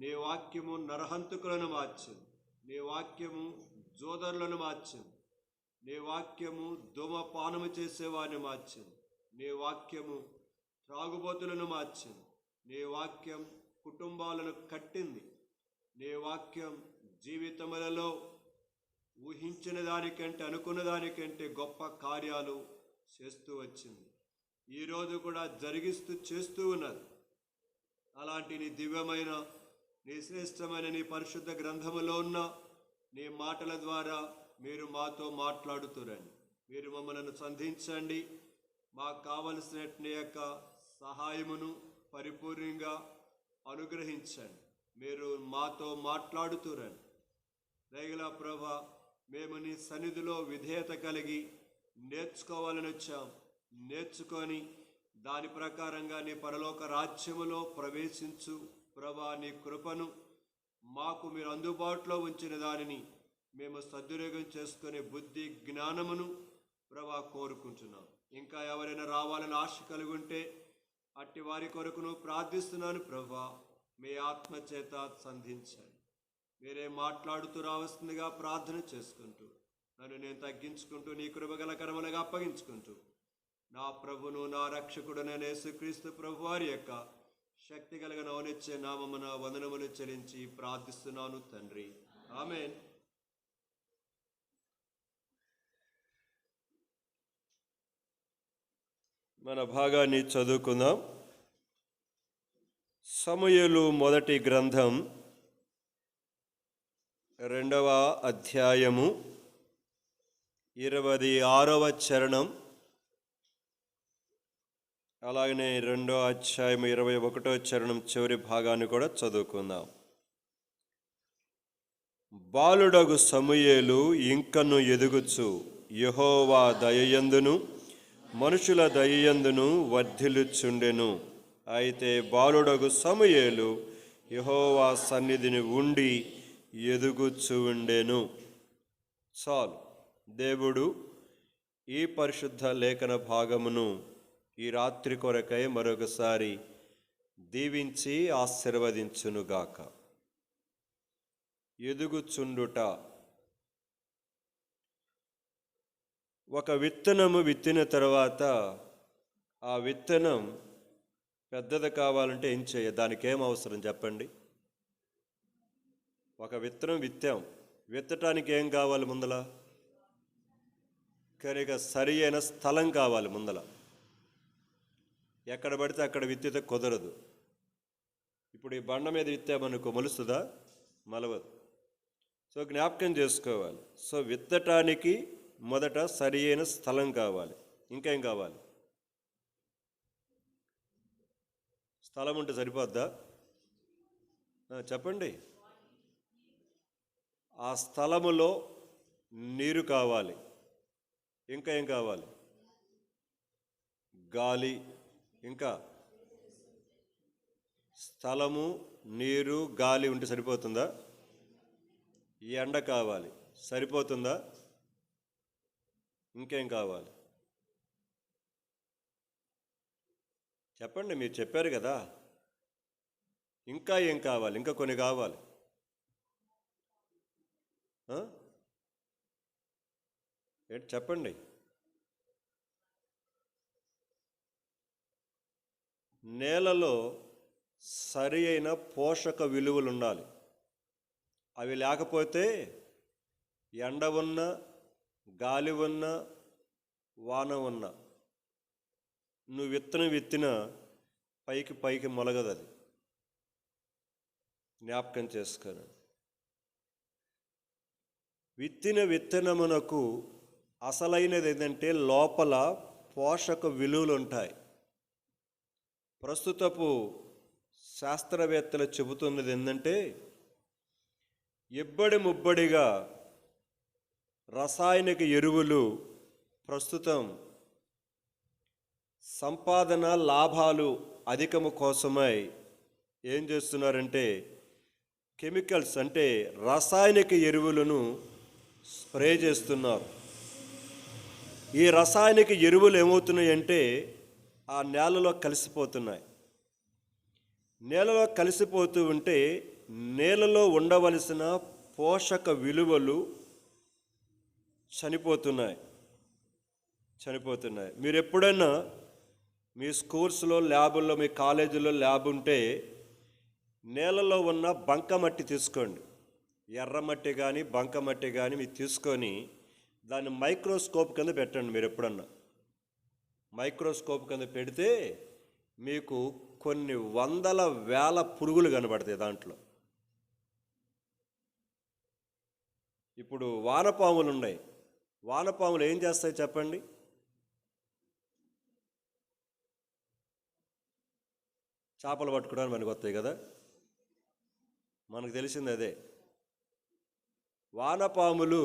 నీ వాక్యము నరహంతకులను మార్చింది. నీ వాక్యము జోదరులను మార్చింది. నీ వాక్యము ధూమపానము చేసేవారిని మార్చింది. నీ వాక్యము త్రాగుబోతులను మార్చింది. నీ వాక్యం కుటుంబాలను కట్టింది. నీ వాక్యం జీవితములలో ఊహించిన దానికంటే, అనుకున్న దానికంటే గొప్ప కార్యాలు చేస్తూ వచ్చింది. ఈరోజు కూడా చేస్తూ ఉన్నది. అలాంటి నీ దివ్యమైన, నీ శ్రేష్టమైన, నీ పరిశుద్ధ గ్రంథములో ఉన్న నీ మాటల ద్వారా మీరు మాతో మాట్లాడుతురండి. మీరు మమ్మల్ని సంధించండి. మాకు కావలసిన నీ యొక్క సహాయమును పరిపూర్ణంగా అనుగ్రహించండి. మీరు మాతో మాట్లాడుతురండి. దయగల ప్రభా, మేము నీ సన్నిధిలో విధేయత కలిగి నేర్చుకోవాలని వచ్చాం. నేర్చుకొని దాని ప్రకారంగా నీ పరలోక రాజ్యములో ప్రవేశించు ప్రభా. నీ కృపను మాకు మీరు అందుబాటులో ఉంచిన దానిని మేము సద్వినియోగం చేసుకునే బుద్ధి జ్ఞానమును ప్రభా కోరుకుంటున్నాం. ఇంకా ఎవరైనా రావాలని ఆశ కలిగి ఉంటే అట్టి వారి కొరకును ప్రార్థిస్తున్నాను ప్రభా. మీ ఆత్మ చేత సంధించండి. మీరే మాట్లాడుతూ రావస్తుందిగా ప్రార్థన చేసుకుంటూ నన్ను నేను తగ్గించుకుంటూ నీ కృపగల కరములుగా అప్పగించుకుంటూ నా ప్రభును నా రక్షకుడునైన యేసుక్రీస్తు ప్రభు వారి యొక్క శక్తి కలిగిన ఔన్నత్య నామమున వందనములు చెల్లించి ప్రార్థిస్తున్నాను తండ్రి. ఆమేన్. మన భాగాన్ని చదువుకుందాం. సమూయేలు మొదటి గ్రంథం 2వ అధ్యాయము 26వ చరణం, అలాగనే 2వ అధ్యాయం 21వ చరణం చివరి భాగాన్ని కూడా చదువుకుందాం. బాలుడగు సమూయేలు ఇంకను ఎదుగుచు యెహోవా దయయందును మనుషుల దయయందును వర్ధిల్లుచుండెను. అయితే బాలుడగు సమూయేలు యెహోవా సన్నిధిని ఉండి ఎదుగుచు ఉండెను. చాలు. దేవుడు ఈ పరిశుద్ధ లేఖన భాగమును ఈ రాత్రి కొరకై మరొకసారి దీవించి ఆశీర్వదించునుగాక. ఎదుగుచుండుట. ఒక విత్తనము విత్తిన తర్వాత ఆ విత్తనం పెద్దది కావాలంటే ఏం దానికి ఏం అవసరం చెప్పండి? ఒక విత్తనం విత్తాం, విత్తటానికి ఏం కావాలి ముందల? కనుక సరి అయిన స్థలం కావాలి ముందల. ఎక్కడ పడితే అక్కడ విత్తితే కుదరదు. ఇప్పుడు ఈ బండ మీద విత్తామనుకో మొలుస్తుందా? మలవదు. సో జ్ఞాపకం చేసుకోవాలి. సో విత్తటానికి మొదట సరి అయిన స్థలం కావాలి. ఇంకేం కావాలి? స్థలం ఉంటే సరిపోద్దా? చెప్పండి. ఆ స్థలములో నీరు కావాలి. ఇంకా ఏం కావాలి? గాలి. ఇంకా స్థలము, నీరు, గాలి ఉంటే సరిపోతుందా? ఈ ఎండ కావాలి. సరిపోతుందా? ఇంకేం కావాలి? చెప్పండి. మీరు చెప్పారు కదా. ఇంకా ఏం కావాలి? ఇంకా కొన్ని కావాలి. ఏంటి చెప్పండి. నేలలో సరి అయిన పోషక విలువలు ఉండాలి. అవి లేకపోతే ఎండ ఉన్నా, గాలి ఉన్నా, వాన ఉన్నా, నువ్వు విత్తిన పైకి మొలగదు. అది జ్ఞాపకం చేసుకోను. విత్తిన విత్తనమునకు అసలైనది ఏంటంటే లోపల పోషక విలువలు ఉంటాయి. ప్రస్తుతపు శాస్త్రవేత్తలు చెబుతున్నది ఏంటంటే ఇబ్బడి ముబ్బడిగా రసాయనిక ఎరువులు ప్రస్తుతం సంపాదన లాభాలు అధికము కోసమై ఏం చేస్తున్నారంటే కెమికల్స్ అంటే రసాయనిక ఎరువులను స్ప్రే చేస్తున్నారు. ఈ రసాయనిక ఎరువులు ఏమవుతున్నాయంటే ఆ నేలలో కలిసిపోతున్నాయి. నేలలో కలిసిపోతూ ఉంటే నేలలో ఉండవలసిన పోషక విలువలు చనిపోతున్నాయి. మీరు ఎప్పుడైనా మీ స్కూల్స్లో, ల్యాబుల్లో, మీ కాలేజీలో ల్యాబ్ ఉంటే నేలలో ఉన్న బంకమట్టి తీసుకోండి, ఎర్రమట్టి కానీ బంకమట్టి కానీ మీరు తీసుకొని దాన్ని మైక్రోస్కోప్ కింద పెట్టండి. మీరు ఎప్పుడన్నా మైక్రోస్కోప్ కింద పెడితే మీకు కొన్ని వందల వేల పురుగులు కనబడతాయి దాంట్లో. ఇప్పుడు వానపాములు ఉన్నాయి. వానపాములు ఏం చేస్తాయి చెప్పండి? చేపలు పట్టుకోవడానికి మనకు వస్తాయి కదా, మనకు తెలిసింది అదే. వానపాములు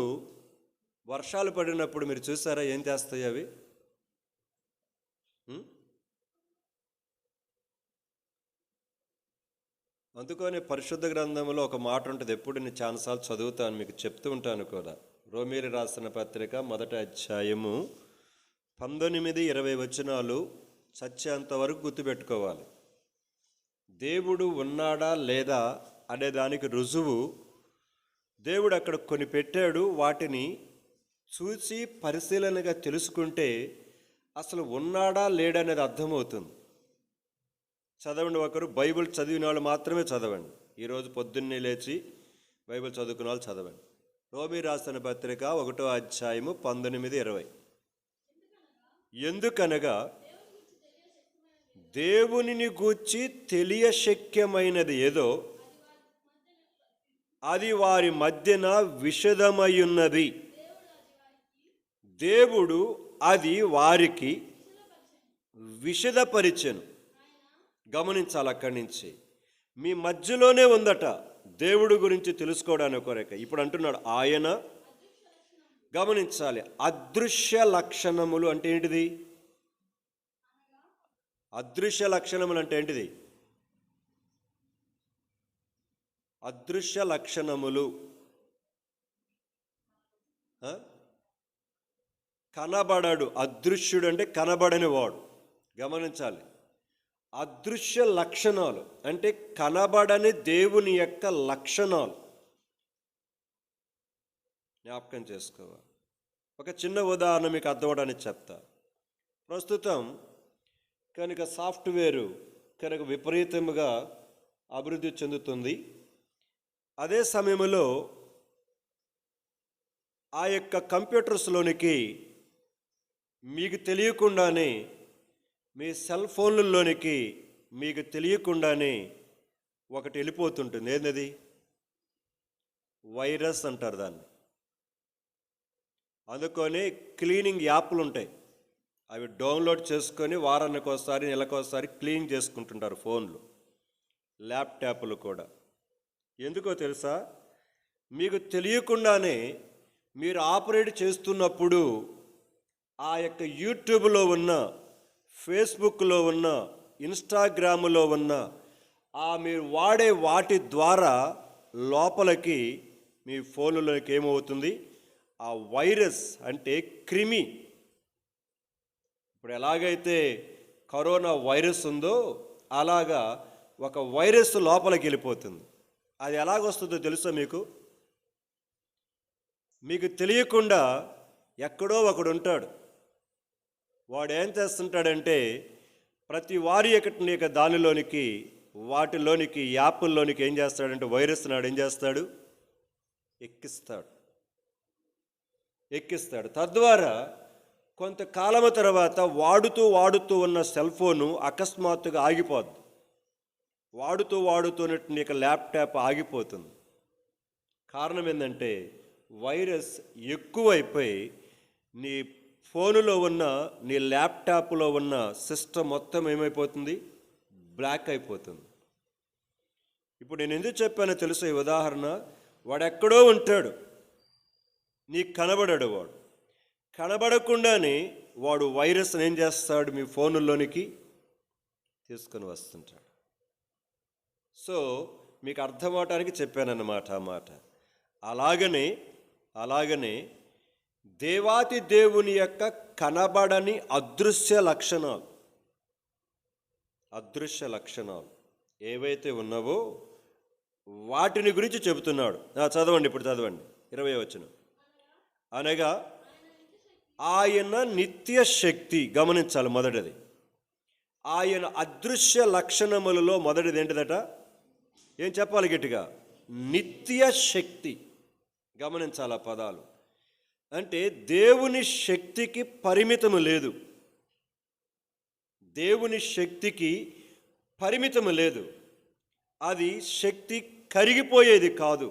వర్షాలు పడినప్పుడు మీరు చూసారా ఏం చేస్తాయి అవి? అందుకని పరిశుద్ధ గ్రంథంలో ఒక మాట ఉంటుంది, ఎప్పుడు నేను చాలాసార్లు చదువుతాను, మీకు చెప్తూ ఉంటాను కూడా. రోమీయులకు రాసిన పత్రిక 1వ అధ్యాయము 19-20 వచనాలు చచ్చేంత వరకు గుర్తుపెట్టుకోవాలి. దేవుడు ఉన్నాడా లేదా అనే దానికి రుజువు దేవుడు అక్కడ కొన్ని పెట్టాడు. వాటిని చూసి పరిశీలనగా తెలుసుకుంటే అసలు ఉన్నాడా లేడనేది అర్థమవుతుంది. చదవండి. ఒకరు బైబిల్ చదివిన వాళ్ళు మాత్రమే చదవండి. ఈరోజు పొద్దున్నే లేచి బైబిల్ చదువుకున్న వాళ్ళు చదవండి. రోమీయులకు రాసిన పత్రిక 1వ అధ్యాయము 19-20. ఎందుకనగా దేవునిని గూర్చి తెలియశక్యమైనది ఏదో అది వారి మధ్యన విషదమయ్యున్నది. దేవుడు అది వారికి విషదపరిచెను. గమనించాలి, అక్కడి నుంచి మీ మధ్యలోనే ఉందట దేవుడు గురించి తెలుసుకోవడానికి కొరక. ఇప్పుడు అంటున్నాడు ఆయన. గమనించాలి, అదృశ్య లక్షణములు అంటే ఏంటిది? అదృశ్య లక్షణములు అంటే ఏంటిది? అదృశ్య లక్షణములు కనబడడు. అదృశ్యుడు అంటే కనబడని వాడు. గమనించాలి, అదృశ్య లక్షణాలు అంటే కనబడని దేవుని యొక్క లక్షణాలు జ్ఞాపకం చేసుకోవాలి. ఒక చిన్న ఉదాహరణ మీకు అర్థమవడానికి చెప్తా. ప్రస్తుతం కనుక సాఫ్ట్వేరు కనుక విపరీతంగా అభివృద్ధి చెందుతుంది. అదే సమయంలో ఆ యొక్క కంప్యూటర్స్లోనికి మీకు తెలియకుండానే, మీ సెల్ ఫోన్లలోనికి మీకు తెలియకుండానే ఒకటి వెళ్ళిపోతుంటుంది. ఏంటది? వైరస్ అంటారు దాన్ని. అందుకని క్లీనింగ్ యాప్లు ఉంటాయి, అవి డౌన్లోడ్ చేసుకొని వారానికి ఒకసారి, నెలకోసారి క్లీన్ చేసుకుంటుంటారు ఫోన్లు, ల్యాప్టాప్లు కూడా. ఎందుకో తెలుసా? మీకు తెలియకుండానే మీరు ఆపరేట్ చేస్తున్నప్పుడు ఆ యొక్క యూట్యూబ్లో ఉన్న, ఫేస్బుక్లో ఉన్న, ఇన్స్టాగ్రామ్లో ఉన్న మీరు వాడే వాటి ద్వారా లోపలికి మీ ఫోన్లోకి ఏమవుతుంది? ఆ వైరస్ అంటే క్రిమి. ఇప్పుడు ఎలాగైతే కరోనా వైరస్ ఉందో అలాగా ఒక వైరస్ లోపలికి వెళ్ళిపోతుంది. అది ఎలాగొస్తుందో తెలుసా మీకు? మీకు తెలియకుండా ఎక్కడో ఒకడు ఉంటాడు. వాడు ఏం చేస్తుంటాడంటే ప్రతి వారి యొక్క దానిలోనికి, వాటిలోనికి, యాప్ల్లోనికి ఏం చేస్తాడంటే వైరస్ నాడు ఏం చేస్తాడు? ఎక్కిస్తాడు. తద్వారా కొంతకాలము తర్వాత వాడుతూ ఉన్న సెల్ ఫోను అకస్మాత్తుగా ఆగిపోద్ది. వాడుతున్నట్టు నీకు ల్యాప్టాప్ ఆగిపోతుంది. కారణం ఏంటంటే వైరస్ ఎక్కువైపోయి నీ ఫోనులో ఉన్న, నీ ల్యాప్టాప్లో ఉన్న సిస్టమ్ మొత్తం ఏమైపోతుంది? బ్లాక్ అయిపోతుంది. ఇప్పుడు నేను ఎందుకు చెప్పానో తెలుసు ఈ ఉదాహరణ. వాడెక్కడో ఉంటాడు, నీకు కనబడాడు. వాడు కనబడకుండానే వాడు వైరస్ని ఏం చేస్తాడు? మీ ఫోనుల్లోనికి తీసుకొని వస్తుంటాడు. సో మీకు అర్థమవటానికి చెప్పానన్నమాట ఆ మాట. అలాగనే దేవాతి దేవుని యొక్క కనబడని అదృశ్య లక్షణాలు ఏవైతే ఉన్నావో వాటిని గురించి చెబుతున్నాడు. చదవండి, ఇప్పుడు చదవండి 20వ వచనం. అనగా ఆయన నిత్య శక్తి. గమనించాలి, మొదటిది ఆయన అదృశ్య లక్షణములలో మొదటిది ఏంటిదట? ఏం చెప్పాలి గట్టిగా? నిత్య శక్తి. గమనించాలి ఆ పదాలు. అంటే దేవుని శక్తికి పరిమితము లేదు. దేవుని శక్తికి పరిమితము లేదు. అది శక్తి కరిగిపోయేది కాదు,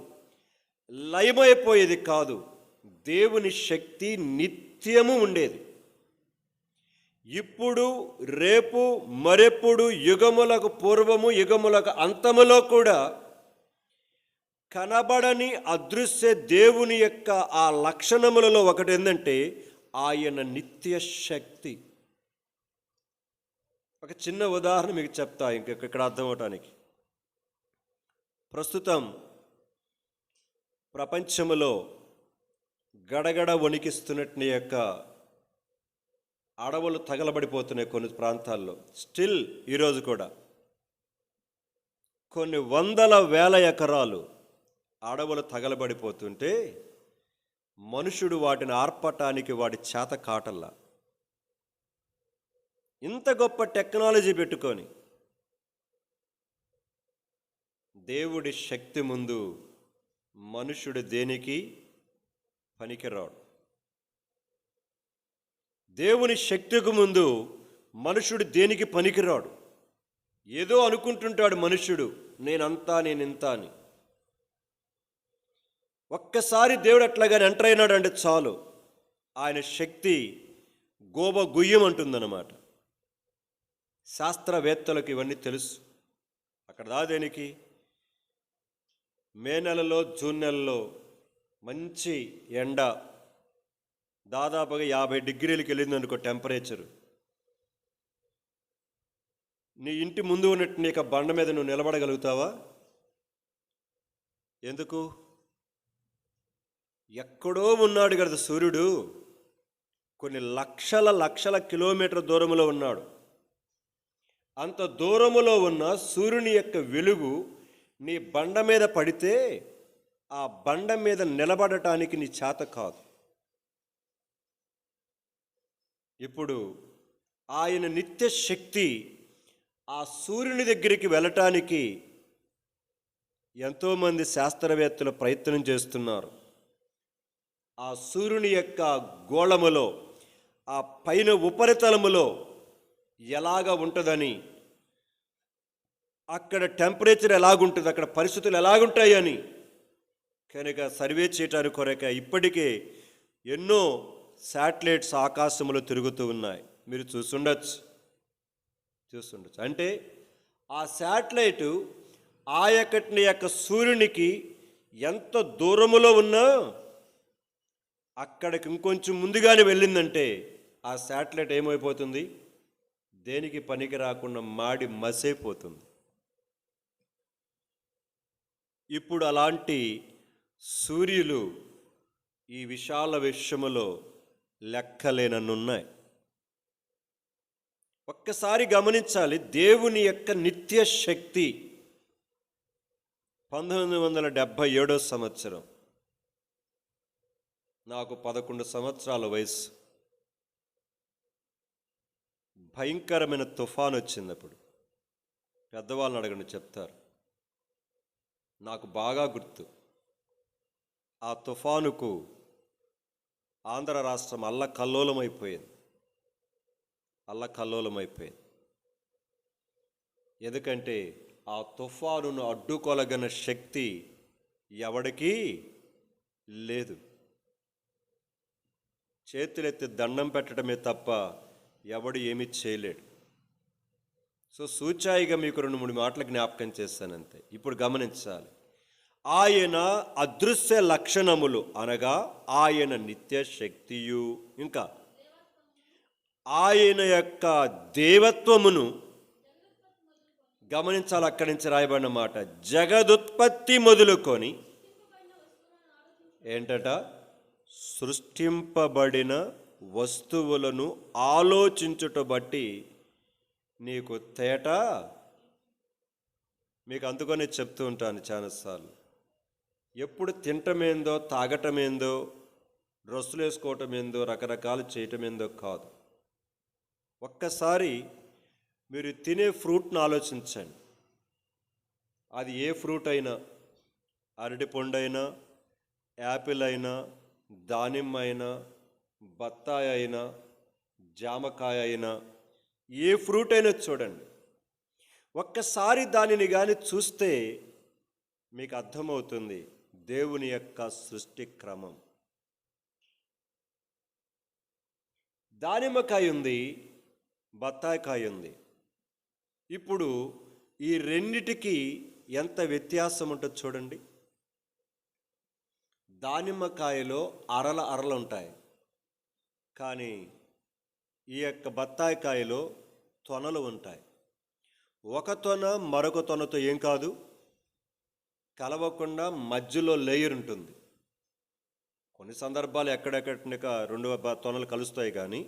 లయమైపోయేది కాదు. దేవుని శక్తి నిత్యము ఉండేది. ఇప్పుడు, రేపు, మరెప్పుడు, యుగములకు పూర్వము, యుగములకు అంతములో కూడా కనబడని అదృశ్య దేవుని యొక్క ఆ లక్షణములలో ఒకటి ఏంటంటే ఆయన నిత్య శక్తి. ఒక చిన్న ఉదాహరణ మీకు చెప్తా, ఇక్కడ అర్థం అవటానికి. ప్రస్తుతం ప్రపంచంలో గడగడ వణికిస్తున్నట్టు యొక్క అడవులు తగలబడిపోతున్నాయి కొన్ని ప్రాంతాల్లో. స్టిల్ ఈరోజు కూడా కొన్ని వందల వేల ఎకరాలు అడవులు తగలబడిపోతుంటే మనుషుడు వాటిని ఆర్పటానికి వాడి చేత కాటల్లా. ఇంత గొప్ప టెక్నాలజీ పెట్టుకొని దేవుడి శక్తి ముందు మనుషుడు దేనికి పనికిరాడు. దేవుని శక్తికి ముందు మనుషుడు దేనికి పనికిరాడు. ఏదో అనుకుంటుంటాడు మనుష్యుడు, నేనంతా నేనింత అని. ఒక్కసారి దేవుడు అట్లాగానే ఎంటర్ అయినాడు అంటే చాలు, ఆయన శక్తి గోబ గుయ్యం అంటుందన్నమాట. శాస్త్రవేత్తలకు ఇవన్నీ తెలుసు. అక్కడ దేనికి మే నెలలో, జూన్ నెలలో మంచి ఎండ, దాదాపుగా 50 డిగ్రీలకు వెళ్ళింది అనుకో టెంపరేచరు. నీ ఇంటి ముందు ఉన్నట్టు నీకు బండ మీద నువ్వు నిలబడగలుగుతావా? ఎందుకు? ఎక్కడో ఉన్నాడు కదా సూర్యుడు, కొన్ని లక్షల కిలోమీటర్ దూరంలో ఉన్నాడు. అంత దూరములో ఉన్న సూర్యుని యొక్క వెలుగు నీ బండ మీద పడితే ఆ బండ మీద నిలబడటానికి నీ చేత కాదు. ఇప్పుడు ఆయన నిత్య శక్తి ఆ సూర్యుని దగ్గరికి వెళ్ళటానికి ఎంతోమంది శాస్త్రవేత్తలు ప్రయత్నం చేస్తున్నారు. ఆ సూర్యుని యొక్క గోళములో, ఆ పైన ఉపరితలములో ఎలాగ ఉంటుందని, అక్కడ టెంపరేచర్ ఎలాగుంటుంది, అక్కడ పరిస్థితులు ఎలాగుంటాయని కనుక సర్వే చేయటానికి కొరక ఇప్పటికే ఎన్నో శాటిలైట్స్ ఆకాశంలో తిరుగుతూ ఉన్నాయి. మీరు చూస్తుండొచ్చు. అంటే ఆ శాటిలైటు ఆ యొక్క సూర్యునికి ఎంత దూరములో ఉన్నా అక్కడికి ఇంకొంచెం ముందుగానే వెళ్ళిందంటే ఆ శాటిలైట్ ఏమైపోతుంది? దేనికి పనికి రాకుండా మాడి మసైపోతుంది. ఇప్పుడు అలాంటి సూర్యులు ఈ విశాల విశ్వములో లెక్కలేనన్నున్నాయి. ఒక్కసారి గమనించాలి, దేవుని యొక్క నిత్య శక్తి. 1977 సంవత్సరం, నాకు 11 సంవత్సరాల వయసు. భయంకరమైన తుఫాను వచ్చింది. అప్పుడు పెద్దవాళ్ళని అడగండి చెప్తారు. నాకు బాగా గుర్తు. ఆ తుఫానుకు ఆంధ్ర రాష్ట్రం అల్లకల్లోలమైపోయింది. ఎందుకంటే ఆ తుఫానును అడ్డుకొలగన శక్తి ఎవడికి లేదు. చేతులెత్తి దండం పెట్టడమే తప్ప ఎవడు ఏమీ చేయలేడు. సో సూచాయిగా మీకు 2-3 మాటలు జ్ఞాపకం చేస్తానంతే. ఇప్పుడు గమనించాలి, ఆయన అదృశ్య లక్షణములు అనగా ఆయన నిత్య శక్తియు, ఇంకా ఆయన యొక్క దేవత్వమును గమనించాలి. అక్కడి నుంచి రాయబడిన మాట, జగదుత్పత్తి మొదలుకొని ఏంటట, సృష్టింపబడిన వస్తువులను ఆలోచించుట బట్టి నీకు తేట మీకు అందుకనే చెప్తూ ఉంటాను చాలాసార్లు. ఎప్పుడు తినటమేందో, తాగటమేందో, డ్రెస్సులు వేసుకోవటం ఏందో, రకరకాలు చేయటం ఏందో కాదు. ఒక్కసారి మీరు తినే ఫ్రూట్ను ఆలోచించండి. అది ఏ ఫ్రూట్ అయినా, అరటిపండు అయినా, యాపిల్ అయినా, దానిమ్మ అయినా, బత్తాయి అయినా, జామకాయ అయినా, ఏ ఫ్రూట్ అయినా చూడండి. ఒక్కసారి దానిని కానీ చూస్తే మీకు అర్థమవుతుంది దేవుని యొక్క సృష్టి క్రమం. దానిమ్మకాయ ఉంది, బత్తాయికాయ ఉంది. ఇప్పుడు ఈ రెండిటికి ఎంత వ్యత్యాసం ఉంటుందో చూడండి. దానిమ్మకాయలో అరలు ఉంటాయి, కానీ ఈ యొక్క బత్తాయికాయలో తొనలు ఉంటాయి. ఒక తొన మరొక తొనతో ఏం కాదు, కలవకుండా మధ్యలో లేయర్ ఉంటుంది. కొన్ని సందర్భాలు ఎక్కడెక్కడ రెండు తొనలు కలుస్తాయి. కానీ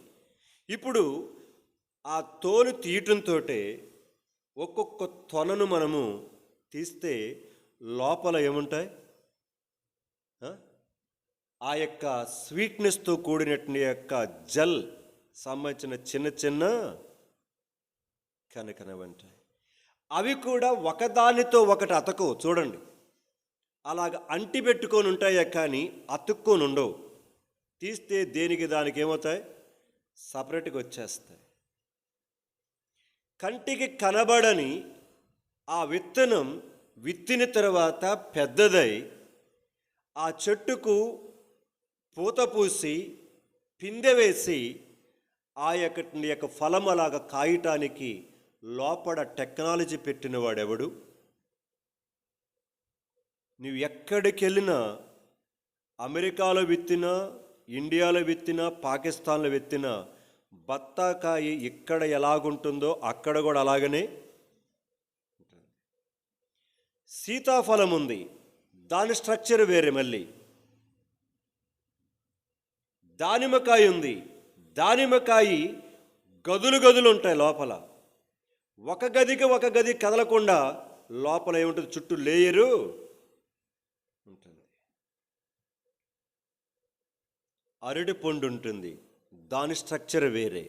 ఇప్పుడు ఆ తోలు తీయటంతో ఒక్కొక్క తొనను మనము తీస్తే లోపల ఏముంటాయి, ఆ యొక్క స్వీట్నెస్తో కూడినటువంటి యొక్క జెల్ సంబంధించిన చిన్న చిన్న కనకనవి ఉంటాయి. అవి కూడా ఒకదానితో ఒకటి అతకవు. చూడండి, అలాగ అంటి పెట్టుకొని ఉంటాయే కానీ అతుక్కొని ఉండవు. తీస్తే దేనికి దానికి ఏమవుతాయి, సపరేట్గా వచ్చేస్తాయి. కంటికి కనబడని ఆ విత్తనం విత్తిన తర్వాత పెద్దదై ఆ చెట్టుకు పూత పూసి పిందె వేసి ఆ యొక్క ఫలం అలాగా కాయటానికి లోపల టెక్నాలజీ పెట్టిన వాడెవడు? నువ్వు ఎక్కడికి వెళ్ళినా, అమెరికాలో విత్తినా, ఇండియాలో విత్తినా, పాకిస్తాన్లో విత్తినా, బత్తాకాయ ఇక్కడ ఎలాగుంటుందో అక్కడ కూడా అలాగనే ఉంటుంది. సీతాఫలం ఉంది, దాని స్ట్రక్చర్ వేరే. మళ్ళీ దానిమ్మకాయ ఉంది, దానిమ్మకాయ గదులు ఉంటాయి లోపల. ఒక గదికి ఒక గది కదలకుండా లోపల ఏముంటుంది, చుట్టూ లేయరు ఉంటుంది. అరటి పండు ఉంటుంది, దాని స్ట్రక్చర్ వేరే,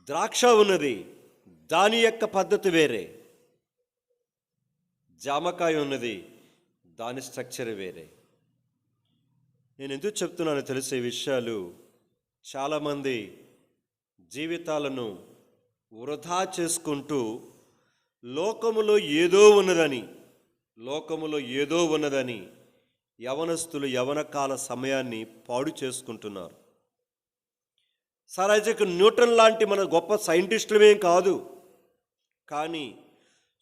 ద్రాక్ష ఉన్నది, దాని యొక్క పద్ధతి వేరే. జామకాయ ఉన్నది, దాని స్ట్రక్చర్ వేరే. నేను ఎందుకు చెప్తున్నానో తెలిసే విషయాలు. చాలామంది జీవితాలను వృధా చేసుకుంటూ లోకములో ఏదో ఉన్నదని యవనస్తులు యవన కాల సమయాన్ని పాడు చేసుకుంటున్నారు. సర్ ఐజాక్ న్యూటన్ లాంటి మన గొప్ప సైంటిస్టులమేం కాదు, కానీ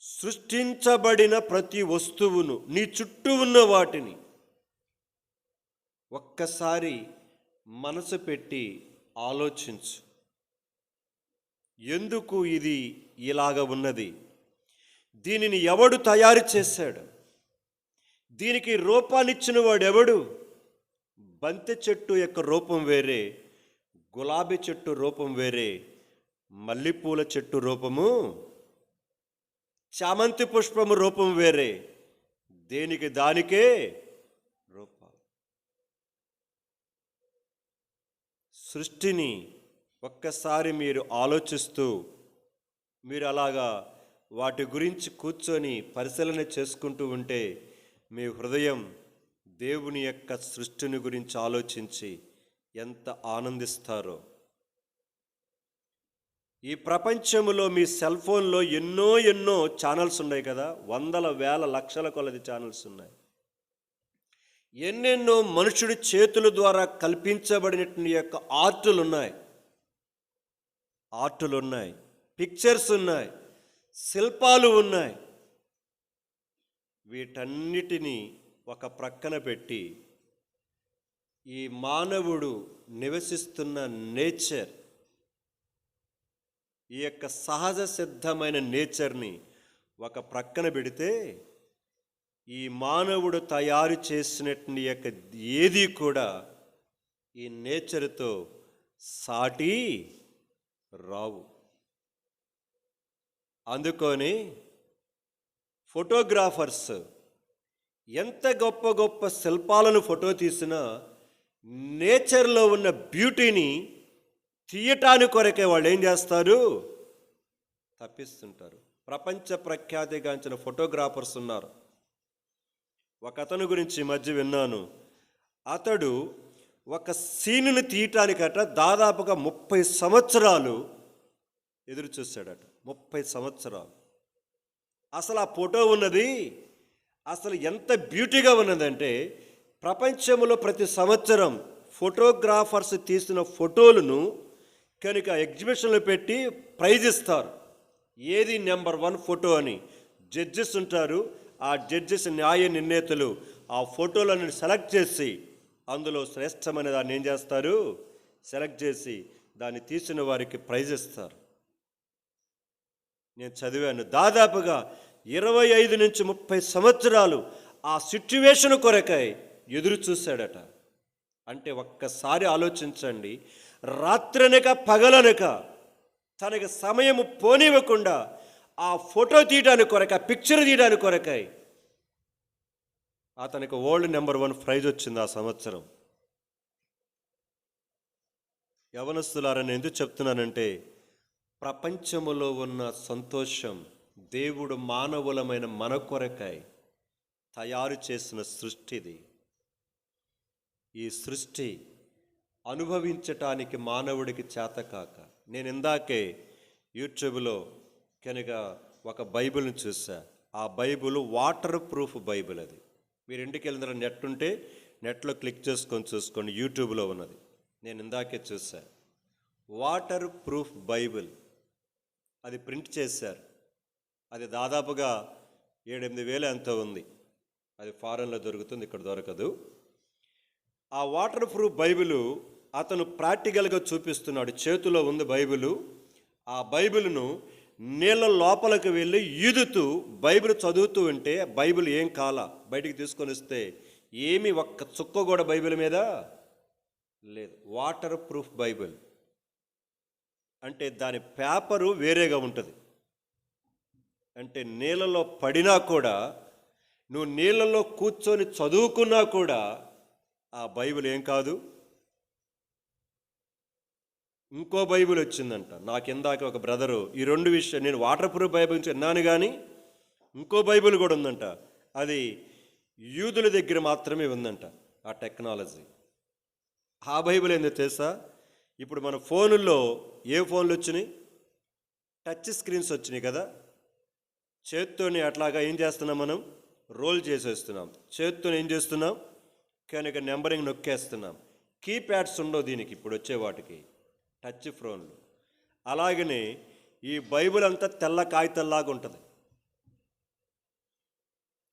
సృష్టించబడిన ప్రతి వస్తువును, నీ చుట్టూ ఉన్న వాటిని ఒక్కసారి మనసు పెట్టి ఆలోచించు. ఎందుకు ఇది ఇలాగ ఉన్నది? దీనిని ఎవడు తయారు చేశాడు? దీనికి రూపాన్నిచ్చిన వాడు ఎవడు? బంతి చెట్టు యొక్క రూపం వేరే, గులాబీ చెట్టు రూపం వేరే, మల్లెపూల చెట్టు రూపము, చామంతి పుష్పము రూపం వేరే. దేనికి దానికే రూపాలు. సృష్టిని ఒక్కసారి మీరు ఆలోచిస్తూ, మీరు అలాగా వాటి గురించి కూర్చొని పరిశీలన చేసుకుంటూ ఉంటే మీ హృదయం దేవుని యొక్క సృష్టిని గురించి ఆలోచించి ఎంత ఆనందిస్తారో. ఈ ప్రపంచంలో మీ సెల్ ఫోన్లో ఎన్నో ఛానల్స్ ఉన్నాయి కదా, వందల వేల లక్షల కొలది ఛానల్స్ ఉన్నాయి. ఎన్నెన్నో మనుషుడి చేతుల ద్వారా కల్పించబడినటువంటి యొక్క ఆర్టులు ఉన్నాయి, పిక్చర్స్ ఉన్నాయి, శిల్పాలు ఉన్నాయి. వీటన్నిటినీ ఒక ప్రక్కన పెట్టి ఈ మానవుడు నివసిస్తున్న నేచర్, ఈ యొక్క సహజ సిద్ధమైన నేచర్ని ఒక ప్రక్కన పెడితే ఈ మానవుడు తయారు చేసినటువంటి యొక్క ఏది కూడా ఈ నేచర్తో సాటి రావు. అందుకొని ఫోటోగ్రాఫర్స్ ఎంత గొప్ప గొప్ప శిల్పాలను ఫోటో తీసినా నేచర్లో ఉన్న బ్యూటీని తీయటానికి కొరకే వాళ్ళు ఏం చేస్తారు? తప్పిస్తుంటారు. ప్రపంచ ప్రఖ్యాతిగాంచిన ఫోటోగ్రాఫర్స్ ఉన్నారు. ఒక అతని గురించి ఈ మధ్య విన్నాను. అతడు ఒక సీనుని తీయటానికట దాదాపుగా 30 సంవత్సరాలు ఎదురు చూశాడట. 30 సంవత్సరాలు. అసలు ఆ ఫోటో ఉన్నది అసలు ఎంత బ్యూటీగా ఉన్నదంటే, ప్రపంచంలో ప్రతి సంవత్సరం ఫోటోగ్రాఫర్స్ తీసిన ఫోటోలను కనుక ఎగ్జిబిషన్లో పెట్టి ప్రైజ్ ఇస్తారు. ఏది నెంబర్ 1 ఫోటో అని జడ్జెస్ ఉంటారు. ఆ జడ్జెస్ న్యాయ నిర్ణేతలు ఆ ఫోటోలను సెలెక్ట్ చేసి అందులో శ్రేష్టమైన దాన్ని ఏం చేస్తారు? సెలెక్ట్ చేసి దాన్ని తీసిన వారికి ప్రైజ్ ఇస్తారు. నేను చదివాను. దాదాపుగా 25 నుంచి 30 సంవత్సరాలు ఆ సిట్యువేషన్ కొరకై ఎదురు చూశాడట. అంటే ఒక్కసారి ఆలోచించండి. రాత్రనక పగలనక తనకి సమయం పోనివ్వకుండా ఆ ఫోటో తీయడానికి కొరక, ఆ పిక్చర్ తీయడానికి కొరకై అతనికి వరల్డ్ నెంబర్ 1 ప్రైజ్ వచ్చింది ఆ సంవత్సరం. యవనస్తులారని ఎందుకు చెప్తున్నానంటే, ప్రపంచములో ఉన్న సంతోషం దేవుడు మానవులమైన మన కొరకై తయారు చేసిన సృష్టిది. ఈ సృష్టి అనుభవించటానికి మానవుడికి చేతకాక, నేను ఇందాకే యూట్యూబ్లో కనుక ఒక బైబిల్ని చూసా. ఆ బైబిల్ వాటర్ ప్రూఫ్ బైబిల్. అది మీరు ఇంటికి వెళ్ళిన నెట్ ఉంటే నెట్లో క్లిక్ చేసుకొని చూసుకోండి, యూట్యూబ్లో ఉన్నది. నేను ఇందాకే చూసా. వాటర్ ప్రూఫ్ బైబిల్ అది ప్రింట్ చేశారు. అది దాదాపుగా 7-8 వేలు ఎంతో ఉంది. అది ఫారెన్లో దొరుకుతుంది, ఇక్కడ దొరకదు. ఆ వాటర్ ప్రూఫ్ బైబిలు అతను ప్రాక్టికల్గా చూపిస్తున్నాడు. చేతిలో ఉంది బైబిలు. ఆ బైబిల్ను నీళ్ళ లోపలికి వెళ్ళి ఈదుతూ బైబిల్ చదువుతూ ఉంటే బైబిల్ ఏం కాల బయటికి తీసుకొని వస్తే ఏమీ ఒక్క చుక్క కూడా బైబిల్ మీద లేదు. వాటర్ ప్రూఫ్ బైబిల్ అంటే దాని పేపరు వేరేగా ఉంటుంది. అంటే నీళ్ళలో పడినా కూడా, నువ్వు నీళ్ళలో కూర్చొని చదువుకున్నా కూడా ఆ బైబిల్ ఏం కాదు. ఇంకో బైబిల్ వచ్చిందంట. నాకు ఇందాక ఒక బ్రదరు ఈ 2 విషయాలు, నేను వాటర్ ప్రూఫ్ బైబిల్ నుంచి విన్నాను కానీ ఇంకో బైబిల్ కూడా ఉందంట. అది యూదుల దగ్గర మాత్రమే ఉందంట ఆ టెక్నాలజీ. ఆ బైబిల్ ఏందో తెలుసా? ఇప్పుడు మన ఫోనుల్లో ఏ ఫోన్లు వచ్చినాయి? టచ్ స్క్రీన్స్ వచ్చినాయి కదా. చేత్తోని అట్లాగా ఏం చేస్తున్నాం? మనం రోల్ చేసేస్తున్నాం. చేత్తో ఏం చేస్తున్నాం? కనుక నెంబరింగ్ నొక్కేస్తున్నాం. కీప్యాడ్స్ ఉండవు దీనికి ఇప్పుడు వచ్చే వాటికి, టచ్ ఫోన్లు. అలాగనే ఈ బైబిల్ అంతా తెల్ల కాగితల్లాగా ఉంటుంది.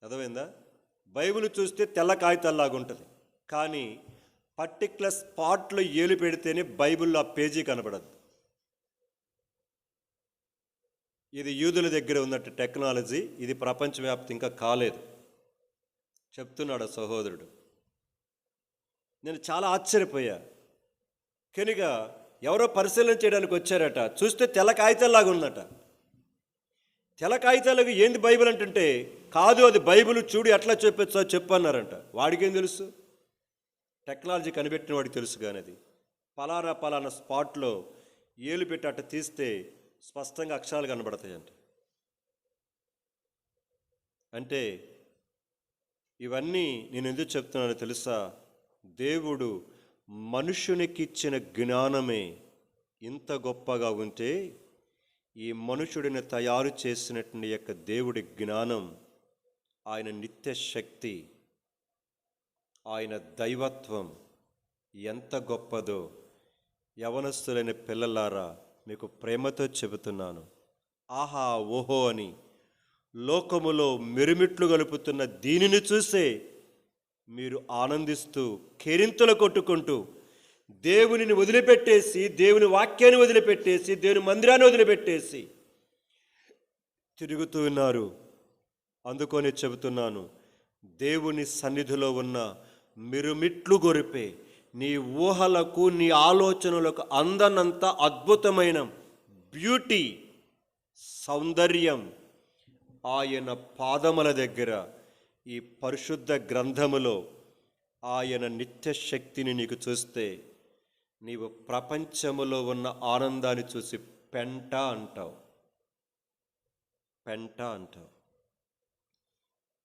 అర్థమైందా? బైబిల్ చూస్తే తెల్ల కాగితాల్లాగా ఉంటుంది, కానీ పర్టికులర్ స్పాట్లో ఏలు పెడితేనే బైబిల్లో ఆ పేజీ కనబడదు. ఇది యూదుల దగ్గర ఉన్నట్టు టెక్నాలజీ. ఇది ప్రపంచవ్యాప్తి ఇంకా కాలేదు చెప్తున్నాడు సహోదరుడు. నేను చాలా ఆశ్చర్యపోయా. కనుక ఎవరో పరిశీలన చేయడానికి వచ్చారట. చూస్తే తెల్ల కాగితాల్లాగా ఉందట. తెల్ల కాగితాలకు ఏంది బైబిల్ అంటుంటే, కాదు అది బైబిల్, చూడు ఎట్లా చెప్పొచ్చో చెప్పు అన్నారంట. వాడికేం తెలుసు? టెక్నాలజీ కనిపెట్టిన వాడికి తెలుసు. కానీ అది పలానా స్పాట్లో ఏలు పెట్టి అట్ట తీస్తే స్పష్టంగా అక్షరాలు కనబడతాయంట. అంటే ఇవన్నీ నేను ఎందుకు చెప్తున్నానో తెలుసా? దేవుడు మనుషునికి ఇచ్చిన జ్ఞానమే ఇంత గొప్పగా ఉంటే, ఈ మనుషుడిని తయారు చేసినటువంటి యొక్క దేవుడి జ్ఞానం, ఆయన నిత్య శక్తి, ఆయన దైవత్వం ఎంత గొప్పదో యవనస్తులైన పిల్లలారా మీకు ప్రేమతో చెబుతున్నాను. ఆహా ఓహో అని లోకములో మెరుమిట్లు గలుపుతున్న దీనిని చూసే మీరు ఆనందిస్తూ కేరింతలు కొట్టుకుంటూ దేవునిని వదిలిపెట్టేసి, దేవుని వాక్యాన్ని వదిలిపెట్టేసి, దేవుని మందిరాన్ని వదిలిపెట్టేసి తిరుగుతూ ఉన్నారు. అందుకొని చెబుతున్నాను, దేవుని సన్నిధిలో ఉన్న మిరుమిట్లు గొరిపే నీ ఊహలకు, నీ ఆలోచనలకు అందనంత అద్భుతమైన బ్యూటీ, సౌందర్యం ఆయన పాదముల దగ్గర, ఈ పరిశుద్ధ గ్రంథములో ఆయన నిత్య శక్తిని నీకు చూస్తే నీవు ప్రపంచములో ఉన్న ఆనందాన్ని చూసి పెంట అంటావు. పెంట అంటావు.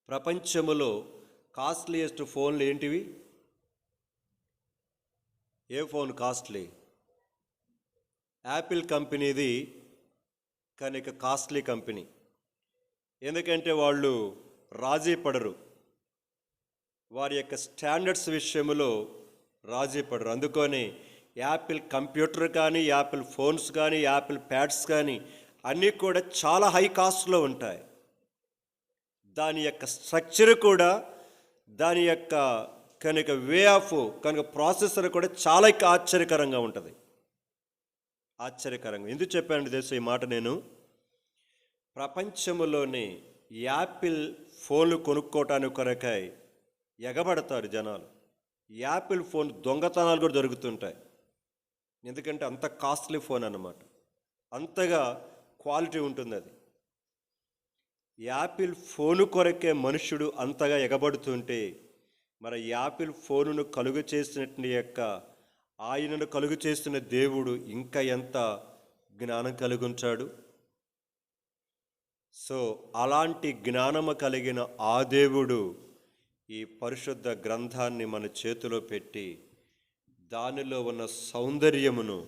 ప్రపంచములో కాస్ట్లీయెస్ట్ ఫోన్లు ఏంటివి? ఏ ఫోన్ కాస్ట్లీ? యాపిల్ కంపెనీది కనుక కాస్ట్లీ కంపెనీ. ఎందుకంటే వాళ్ళు రాజీ పడరు, వారి యొక్క స్టాండర్డ్స్ విషయంలో రాజీ పడరు. అందుకని యాపిల్ కంప్యూటర్ కానీ, యాపిల్ ఫోన్స్ కానీ, యాపిల్ ప్యాడ్స్ కానీ అన్నీ కూడా చాలా హై కాస్ట్లో ఉంటాయి. దాని యొక్క స్ట్రక్చర్ కూడా, దాని యొక్క కనుక వే ఆఫ్ కనుక ప్రాసెసర్ కూడా చాలా ఆశ్చర్యకరంగా ఉంటుంది. ఆశ్చర్యకరంగా ఎందుకు చెప్పాను తెలుసు ఈ మాట? నేను ప్రపంచంలోనే యాపిల్ ఫోన్లు కొనుక్కోవటానికి కొరకై ఎగబడతారు జనాలు. యాపిల్ ఫోన్ దొంగతనాలు కూడా దొరుకుతుంటాయి. ఎందుకంటే అంత కాస్ట్లీ ఫోన్ అన్నమాట, అంతగా క్వాలిటీ ఉంటుంది అది. యాపిల్ ఫోను కొరకే మనుష్యుడు అంతగా ఎగబడుతుంటే మరి యాపిల్ ఫోనును కలుగు చేసినట్టు యొక్క ఆయనను కలుగు చేస్తున్న దేవుడు ఇంకా ఎంత జ్ఞానం కలిగి ఉంటాడు. సో అలాంటి జ్ఞానము కలిగిన ఆ దేవుడు ఈ పరిశుద్ధ గ్రంథాన్ని మన చేతిలో పెట్టి దానిలో ఉన్న సౌందర్యమును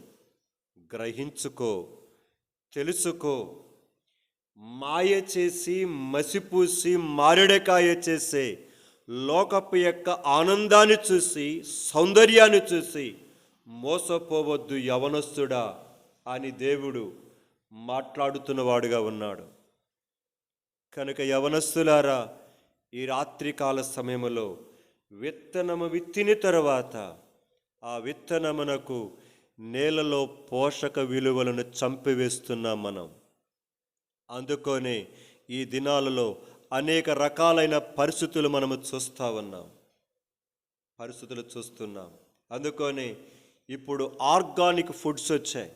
గ్రహించుకో, తెలుసుకో. మాయ చేసి మసిపూసి మారేడుకాయ చేసే లోకపు యొక్క ఆనందాన్ని చూసి, సౌందర్యాన్ని చూసి మోసపోవద్దు యవనస్తుడా అని దేవుడు మాట్లాడుతున్నవాడుగా ఉన్నాడు. కనుక యవనస్తులారా, ఈ రాత్రికాల సమయంలో విత్తనము విత్తిన తరువాత ఆ విత్తనమునకు నేలలో పోషక విలువలను చంపివేస్తున్నాం మనం. అందుకనే ఈ దినాలలో అనేక రకాలైన పరిస్థితులు మనము చూస్తున్నాం. అందుకని ఇప్పుడు ఆర్గానిక్ ఫుడ్స్ వచ్చాయి.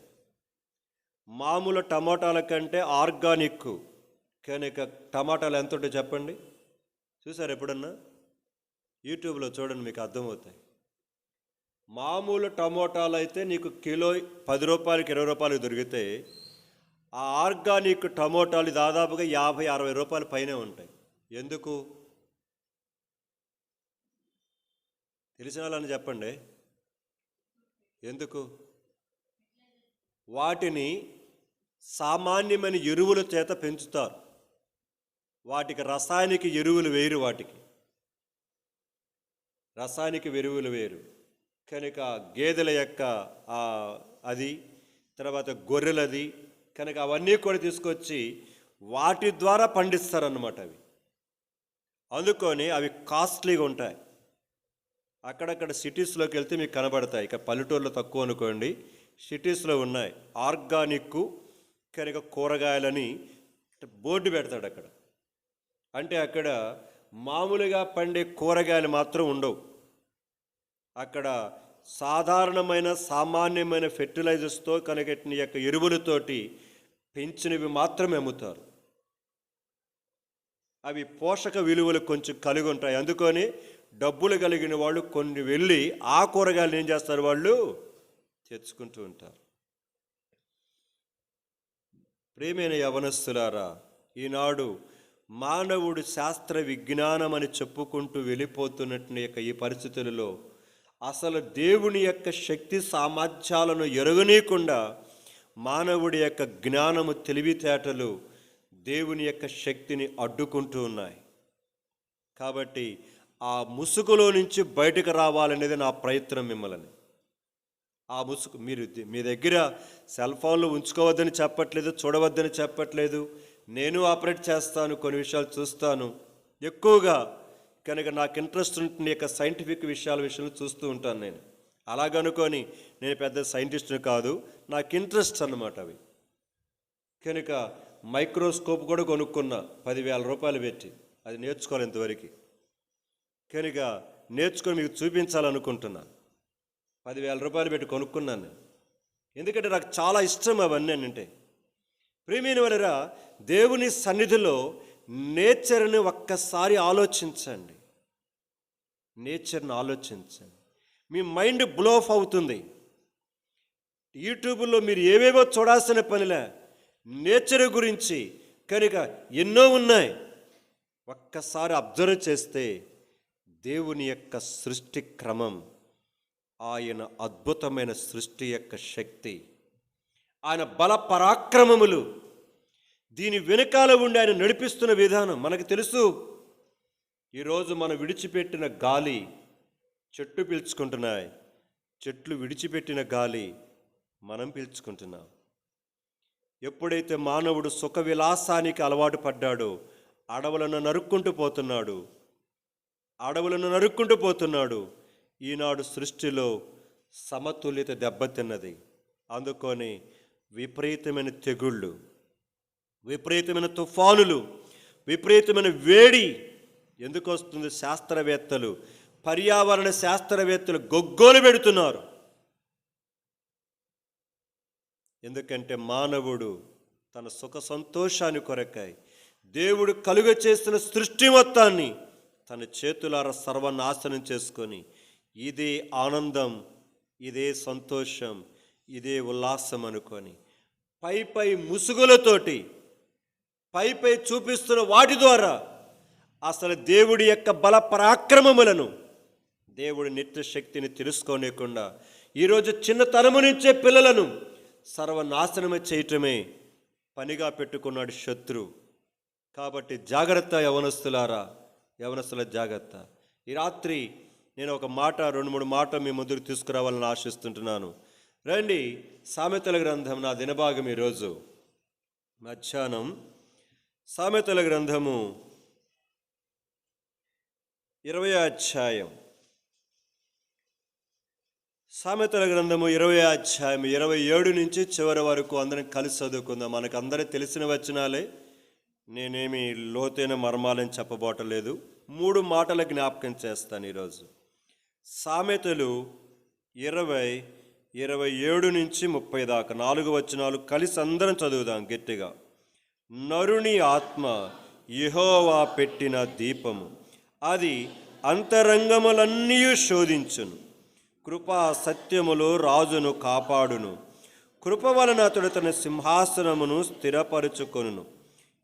మామూలు టమాటాల కంటే ఆర్గానిక్ కనుక టమాటాలు ఎంత ఉంటాయి చెప్పండి? చూసారు ఎప్పుడన్నా? యూట్యూబ్లో చూడండి, మీకు అర్థమవుతాయి. మామూలు టమోటాలు అయితే నీకు కిలో 10 రూపాయలకి 20 రూపాయలకు దొరికితే ఆ ఆర్గానిక్ టమోటాలు దాదాపుగా 50-60 రూపాయల పైనే ఉంటాయి. ఎందుకు? తెలిసిన వాళ్ళని చెప్పండి ఎందుకు? వాటిని సామాన్యమైన ఎరువుల చేత పెంచుతారు. వాటికి రసాయనిక ఎరువులు వేరు, రసాయనిక ఎరువులు వేరు. కనుక గేదెల యొక్క అది, తర్వాత గొర్రెలది, కనుక అవన్నీ కూడా తీసుకొచ్చి వాటి ద్వారా పండిస్తారన్నమాట అవి. అందుకొని అవి కాస్ట్లీగా ఉంటాయి. అక్కడక్కడ సిటీస్లోకి వెళ్తే మీకు కనబడతాయి. ఇక పల్లెటూరులో తక్కువ అనుకోండి, సిటీస్లో ఉన్నాయి. ఆర్గానిక్ కనుక కూరగాయలని బోర్డు పెడతాడు అక్కడ. అంటే అక్కడ మామూలుగా పండే కూరగాయలు మాత్రం ఉండవు. అక్కడ సామాన్యమైన ఫెర్టిలైజర్స్తో కనుక యొక్క ఎరువులతోటి పెంచినవి మాత్రమే అమ్ముతారు. అవి పోషక విలువలు కొంచెం కలిగి ఉంటాయి. అందుకని డబ్బులు కలిగిన వాళ్ళు కొన్ని వెళ్ళి ఆ కూరగాయలు ఏం చేస్తారు, వాళ్ళు తెచ్చుకుంటూ ఉంటారు. ప్రియమైన యవనస్తులారా, ఈనాడు మానవుడు శాస్త్ర విజ్ఞానం అని చెప్పుకుంటూ వెళ్ళిపోతున్నట్టు యొక్క ఈ పరిస్థితులలో అసలు దేవుని యొక్క శక్తి సామర్థ్యాలను ఎరుగనీయకుండా మానవుడి యొక్క జ్ఞానము, తెలివితేటలు దేవుని యొక్క శక్తిని అడ్డుకుంటూ ఉన్నాయి. కాబట్టి ఆ ముసుగులో నుంచి బయటకు రావాలనేది నా ప్రయత్నం. మిమ్మల్ని ఆ ముసుగు మీ దగ్గర సెల్ ఫోన్లు ఉంచుకోవద్దని చెప్పట్లేదు, చూడవద్దని చెప్పట్లేదు. నేను ఆపరేట్ చేస్తాను, కొన్ని విషయాలు చూస్తాను ఎక్కువగా. కనుక నాకు ఇంట్రెస్ట్ ఉంటుంది యొక్క సైంటిఫిక్ విషయంలో చూస్తూ ఉంటాను నేను. అలాగనుకొని నేను పెద్ద సైంటిస్ట్ని కాదు, నాకు ఇంట్రెస్ట్ అన్నమాట అవి. కనుక మైక్రోస్కోప్ కూడా కొనుక్కున్నా 10,000 రూపాయలు పెట్టి. అది నేర్చుకోవాలి ఇంతవరకు. కనుక నేర్చుకొని మీకు చూపించాలనుకుంటున్నాను. 10,000 రూపాయలు పెట్టి కొనుక్కున్నాను. ఎందుకంటే నాకు చాలా ఇష్టం అవన్నీ అంటే. ప్రియమైన వారరా, దేవుని సన్నిధిలో నేచర్ని ఒక్కసారి ఆలోచించండి. నేచర్ని ఆలోచించండి. మీ మైండ్ బ్లో ఆఫ్ అవుతుంది. యూట్యూబ్లో మీరు ఏవేవో చూడాల్సిన పనిలే, నేచర్ గురించి కనుక ఎన్నో ఉన్నాయి. ఒక్కసారి అబ్జర్వ్ చేస్తే దేవుని యొక్క సృష్టి క్రమం, ఆయన అద్భుతమైన సృష్టి యొక్క శక్తి, ఆయన బల పరాక్రమములు, దీని వెనుకాల ఉండి ఆయన నడిపిస్తున్న విధానం మనకు తెలుసు. ఈరోజు మనం విడిచిపెట్టిన గాలి చెట్టు పీల్చుకుంటున్నాయి, చెట్లు విడిచిపెట్టిన గాలి మనం పీల్చుకుంటున్నాం. ఎప్పుడైతే మానవుడు సుఖ విలాసానికి అలవాటు పడ్డాడో అడవులను నరుక్కుంటూ పోతున్నాడు. ఈనాడు సృష్టిలో సమతుల్యత దెబ్బతిన్నది. అందుకొని విపరీతమైన తెగుళ్ళు, విపరీతమైన తుఫానులు, విపరీతమైన వేడి ఎందుకు వస్తుంది? శాస్త్రవేత్తలు, పర్యావరణ శాస్త్రవేత్తలు గొగ్గోలు పెడుతున్నారు. ఎందుకంటే మానవుడు తన సుఖ సంతోషాన్ని కొరకై దేవుడు కలుగ చేసిన సృష్టి మొత్తాన్ని తన చేతులారా సర్వనాశనం చేసుకొని, ఇదే ఆనందం, ఇదే సంతోషం, ఇదే ఉల్లాసం అనుకొని పై ముసుగులతోటి పై చూపిస్తున్న వాటి ద్వారా అసలు దేవుడి యొక్క బల పరాక్రమములను, దేవుడి నిత్య శక్తిని తెలుసుకోలేకుండా ఈరోజు చిన్నతనము నుంచే పిల్లలను సర్వనాశనమే చేయటమే పనిగా పెట్టుకున్నాడు శత్రు. కాబట్టి జాగ్రత్త యవనస్తుల జాగ్రత్త. ఈ రాత్రి నేను ఒక మాట, 2-3 మాటలు మీ ముందుకు తీసుకురావాలని ఆశిస్తుంటున్నాను. రండి, సామెతల గ్రంథం నా దినభాగం ఈరోజు మధ్యాహ్నం. సామెతల గ్రంథము 20వ అధ్యాయం. సామెతల గ్రంథము 20వ అధ్యాయం 27 నుంచి చివరి వరకు అందరం కలిసి చదువుకుందాం. మనకు అందరూ తెలిసిన వచనాలే, నేనేమి లోతైన మర్మాలని చెప్పబోటలేదు. 3 మాటల జ్ఞాపకం చేస్తాను ఈరోజు. సామెతలు 20, 27 నుంచి 30 దాకా 4 వచనాలు కలిసి అందరం చదువుదాం గట్టిగా. నరుని ఆత్మ యెహోవా పెట్టిన దీపము, అది అంతరంగములన్నీ శోధించును. కృపా సత్యములు రాజును కాపాడును. కృప వలన అతడు తన సింహాసనమును స్థిరపరుచుకొనును.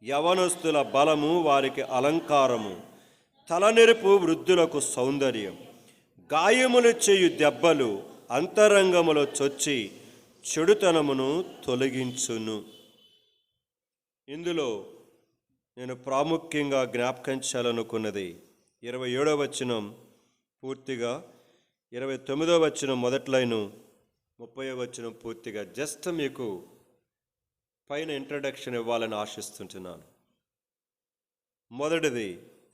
యవనస్తుల బలము వారికి అలంకారము, తలనెరుపు వృద్ధులకు సౌందర్యం. గాయములు చేయు దెబ్బలు అంతరంగములో చొచ్చి చెడుతనమును తొలగించును. ఇందులో నేను ప్రాముఖ్యంగా జ్ఞాపకం చేయాలనుకున్నది 27వ వచనం పూర్తిగా, 29వ వచనం మొదటి లైను, 30వ వచనం పూర్తిగా. జస్ట్ మీకు పైన ఇంట్రడక్షన్ ఇవ్వాలని ఆశిస్తుంటున్నాను. మొదటిది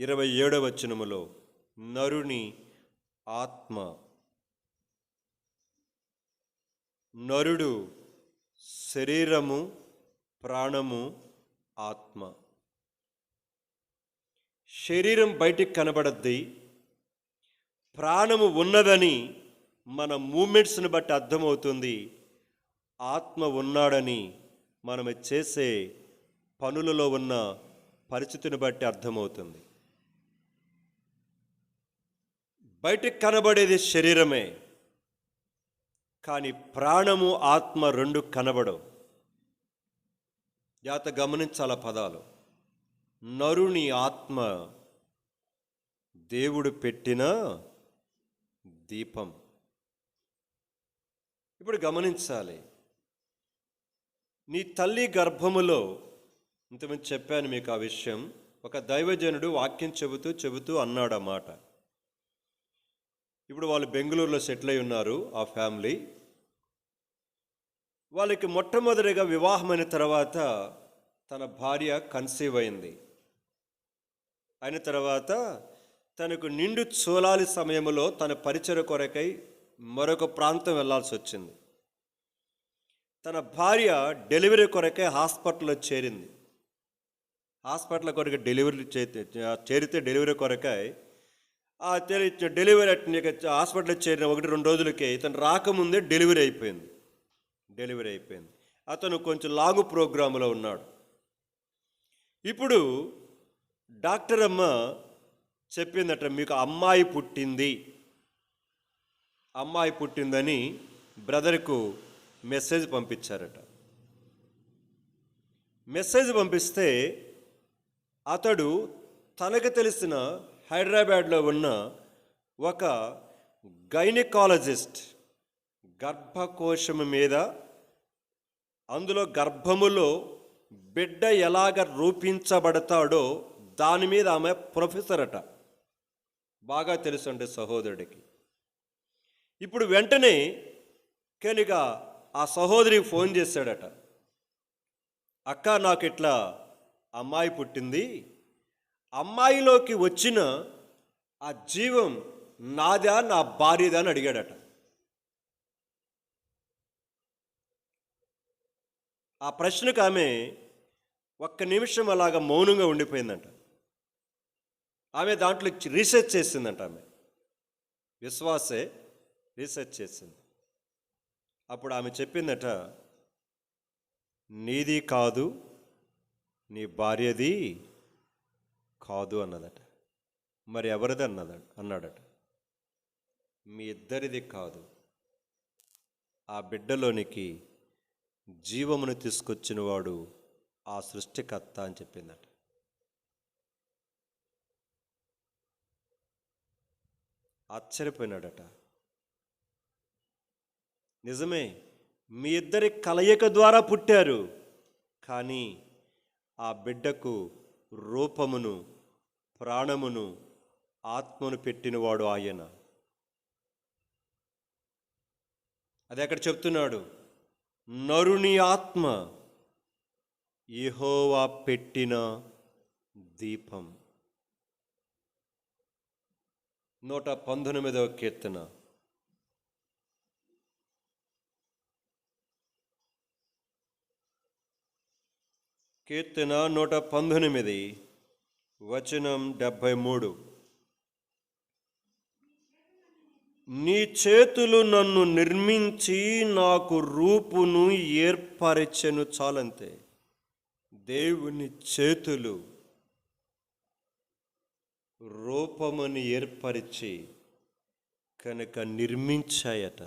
27వ వచనములో నరుని ఆత్మ. నరుడు శరీరము, ప్రాణము, ఆత్మ. శరీరం బయటికి కనబడద్ది, ప్రాణము ఉన్నదని మన మూమెంట్స్ని బట్టి అర్థమవుతుంది. ఆత్మ ఉన్నాడని మనం చేసే పనులలో ఉన్న పరిస్థితిని బట్టి అర్థమవుతుంది. బయటికి కనబడేది శరీరమే, కానీ ప్రాణము, ఆత్మ 2 కనబడవు. జాత గమనించాల పదాలు. నరుని ఆత్మ దేవుడు పెట్టిన దీపం. ఇప్పుడు గమనించాలి, నీ తల్లి గర్భములో, ఇంతకుముందు చెప్పాను మీకు ఆ విషయం, ఒక దైవజనుడు వాక్యం చెబుతూ అన్నాడు ఆ మాట. ఇప్పుడు వాళ్ళు బెంగళూరులో సెటిల్ అయి ఉన్నారు, ఆ ఫ్యామిలీ. వాళ్ళకి మొట్టమొదటిగా వివాహమైన తర్వాత తన భార్య కన్సీవ్ అయింది. అయిన తర్వాత తనకు నిండు చూలాలి సమయంలో తన పరిచయ కొరకై మరొక ప్రాంతం వెళ్లాల్సి వచ్చింది. తన భార్య డెలివరీ కొరకై హాస్పిటల్లో చేరింది. హాస్పిటల్ కొరకు చేరితే డెలివరీ కొరకై డెలివరీ హాస్పిటల్లో చేరిన 1-2 రోజులకే ఇతను రాకముందే డెలివరీ అయిపోయింది. అతను కొంచెం లాంగ్ ప్రోగ్రాంలో ఉన్నాడు. ఇప్పుడు డాక్టర్ అమ్మ చెప్పిందట, మీకు అమ్మాయి పుట్టిందని బ్రదర్కు మెసేజ్ పంపించారట. మెసేజ్ పంపిస్తే అతడు తనకు తెలిసిన హైదరాబాద్లో ఉన్న ఒక గైనకాలజిస్ట్ గర్భకోశం మీద, అందులో గర్భములో బిడ్డ ఎలాగ రూపించబడతాడో దాని మీద ఆమె ప్రొఫెసర్ అట. బాగా తెలుసండి సహోదరుడికి. ఇప్పుడు వెంటనే కనుక ఆ సహోదరికి ఫోన్ చేశాడట, అక్క నాకు ఇట్లా అమ్మాయి పుట్టింది, అమ్మాయిలోకి వచ్చిన ఆ జీవం నాదా నా భార్యదా అని అడిగాడట. ఆ ప్రశ్నకు ఆమె ఒక్క నిమిషం అలాగా మౌనంగా ఉండిపోయిందంట. ఆమె దాంట్లో రీసెర్చ్ చేసిందంట. ఆమె విశ్వాసే రీసెర్చ్ చేసింది. అప్పుడు ఆమె చెప్పిందట, నీది కాదు, నీ భార్యది కాదు అన్నదట. మరి ఎవరిది అన్నాడట. మీ ఇద్దరిది కాదు, ఆ బిడ్డలోనికి జీవమును తీసుకొచ్చిన వాడు ఆ సృష్టికర్త అని చెప్పిందట. ఆశ్చర్యపోయినాడట. నిజమే, మీ ఇద్దరి కలయిక ద్వారా పుట్టారు, కానీ ఆ బిడ్డకు రూపమును, ప్రాణమును, ఆత్మను పెట్టినవాడు ఆయన. అది అక్కడ చెప్తున్నాడు, నరుని ఆత్మ యెహోవా పెట్టిన దీపం. 119వ కీర్తన. కీర్తన 119 వచనం 73. నీ చేతులు నన్ను నిర్మించి నాకు రూపును ఏర్పరచెను. చాలంతే. దేవుని చేతులు రూపముని ఏర్పరిచి కనుక నిర్మించాయట.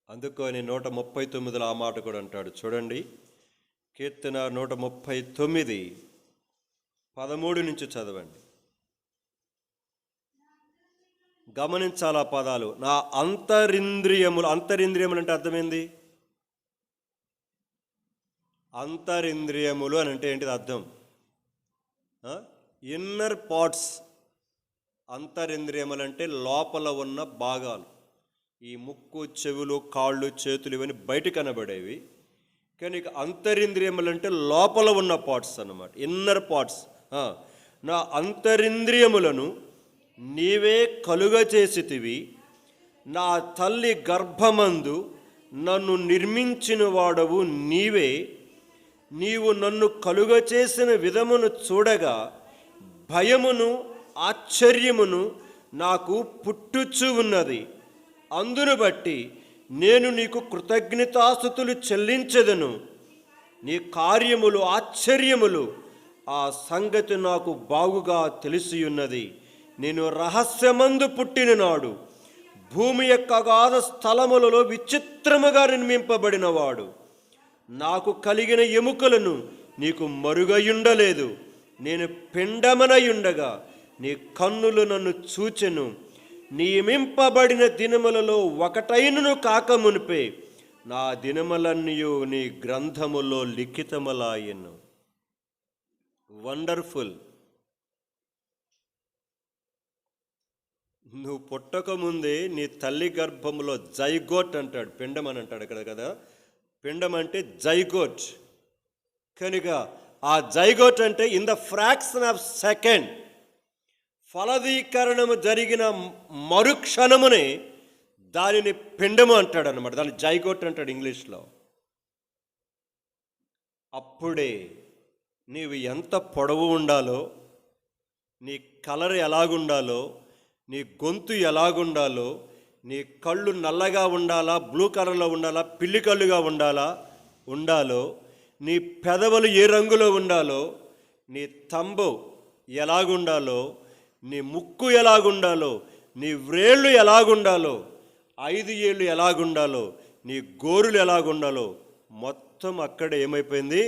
అందుకని 139 ఆ మాట కూడా అంటాడు. చూడండి, కీర్తన 139 13 నుంచి చదవండి. గమనించాల పదాలు. నా అంతరింద్రియములు అంటే అర్థమైంది. అంతరింద్రియములు అని అంటే ఏంటిది అర్థం? Inner parts. అంతరింద్రియములు అంటే లోపల ఉన్న భాగాలు. ఈ ముక్కు, చెవులు, కాళ్ళు, చేతులు ఇవన్నీ బయట కనబడేవి. కానీ అంతరింద్రియములు అంటే లోపల ఉన్న పార్ట్స్ అన్నమాట, ఇన్నర్ పార్ట్స్. నా అంతరింద్రియములను నీవే కలుగచేసితివి, నా తల్లి గర్భమందు నన్ను నిర్మించిన వాడవు నీవే. నీవు నన్ను కలుగచేసిన విధమును చూడగా భయమును ఆశ్చర్యమును నాకు పుట్టుచు ఉన్నది. అందును బట్టి నేను నీకు కృతజ్ఞతాస్తుతులు చెల్లించెదను. నీ కార్యములు ఆశ్చర్యములు, ఆ సంగతి నాకు బాగుగా తెలిసి ఉన్నది. నేను రహస్యమందు పుట్టిన నాడు భూమి యొక్క అగాధ స్థలములలో విచిత్రముగా నిర్మింపబడినవాడు. నాకు కలిగిన ఎముకలను నీకు మరుగయుండలేదు. నేను పిండమనయుండగా నీ కన్నులు నన్ను చూచెను. నియమింపబడిన దినములలో ఒకటైనను కాకమునిపే నా దినములన్నయు నీ గ్రంథములో లిఖితములాయెను. వండర్ఫుల్. నువ్వు పుట్టకముందే నీ తల్లి గర్భంలో జైగోట్ అంటాడు, పిండం అని అంటాడు ఇక్కడ కదా. పిండం అంటే జైగోట్. కనుక ఆ జైగోట్ అంటే in the fraction of second, ఫలదీకరణము జరిగిన మరుక్షణమునే దానిని పిండము అంటాడు అనమాట. దాన్ని జైగోట్ అంటాడు ఇంగ్లీష్లో. అప్పుడే నీవు ఎంత పొడవు ఉండాలో, నీ కలర్ ఎలాగుండాలో, నీ గొంతు ఎలాగుండాలో, నీ కళ్ళు నల్లగా ఉండాలా, బ్లూ కలర్లో ఉండాలా, పిల్లి కళ్ళుగా ఉండాలో, నీ పెదవులు ఏ రంగులో ఉండాలో, నీ తంబు ఎలాగుండాలో, నీ ముక్కు ఎలాగుండాలో, నీ వ్రేళ్ళు ఎలాగుండాలో, 5 ఏళ్ళు ఎలాగుండాలో, నీ గోరులు ఎలాగుండాలో మొత్తం అక్కడ ఏమైపోయింది?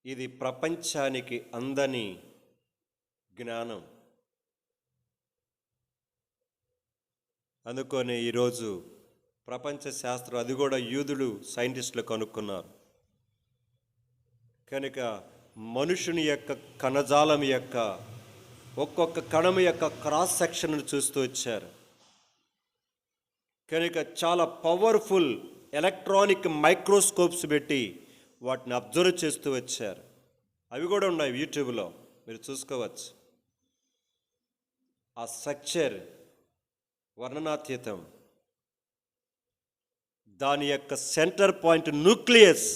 ఇది ప్రపంచానికి అందని జ్ఞానం. అందుకని ఈరోజు ప్రపంచ శాస్త్రం, అది కూడా యూదులు సైంటిస్టులు కనుక్కున్నారు. కనుక మనుషుని యొక్క కణజాలం యొక్క ఒక్కొక్క కణం యొక్క క్రాస్ సెక్షన్ను చూస్తూ వచ్చారు. కనుక చాలా పవర్ఫుల్ ఎలక్ట్రానిక్ మైక్రోస్కోప్స్ పెట్టి వాటిని అబ్జర్వ్ చేస్తూ వచ్చారు. అవి కూడా ఉన్నాయి, యూట్యూబ్లో మీరు చూసుకోవచ్చు. ఆ స్ట్రక్చర్ వర్ణనాతీతం. దాని యొక్క సెంటర్ పాయింట్ న్యూక్లియస్,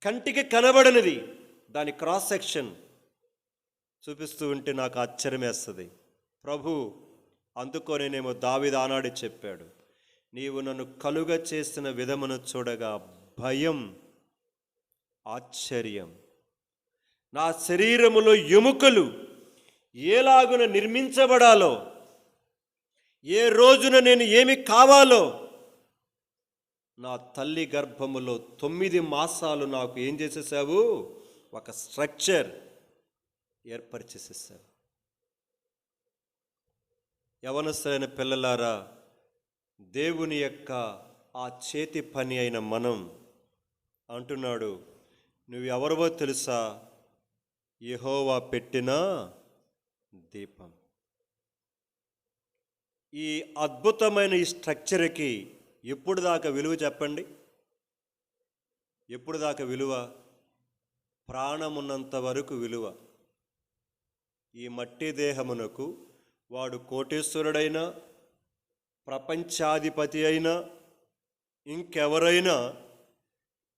కంటికి కనబడనిది, దాని క్రాస్ సెక్షన్ చూపిస్తూ ఉంటే నాకు ఆశ్చర్యం వేస్తుంది. ప్రభు అందుకోనేమో దావీదు ఆనాడు చెప్పాడు, నీవు నన్ను కలుగ చేసిన విధమును చూడగా భయం, ఆశ్చర్యం. నా శరీరములో ఎముకలు ఏలాగున నిర్మించబడాలో, ఏ రోజున నేను ఏమి కావాలో, నా తల్లి గర్భములో 9 మాసాలు నాకు ఏం చేసేసావు? ఒక స్ట్రక్చర్ ఏర్పరిచేసేసావు. యవనస్తులైన పిల్లలారా, దేవుని యొక్క ఆ చేతి పని అయిన మనం అంటున్నాడు, నువ్వు ఎవరివో తెలుసా? యెహోవా పెట్టిన దీపం. ఈ అద్భుతమైన ఈ స్ట్రక్చర్కి ఎప్పుడు దాకా విలువ చెప్పండి? ఎప్పుడు దాకా విలువ? ప్రాణమున్నంత వరకు విలువ. ఈ మట్టి దేహమునకు వాడు కోటేశ్వరుడైనా, ప్రపంచాధిపతి అయినా, ఇంకెవరైనా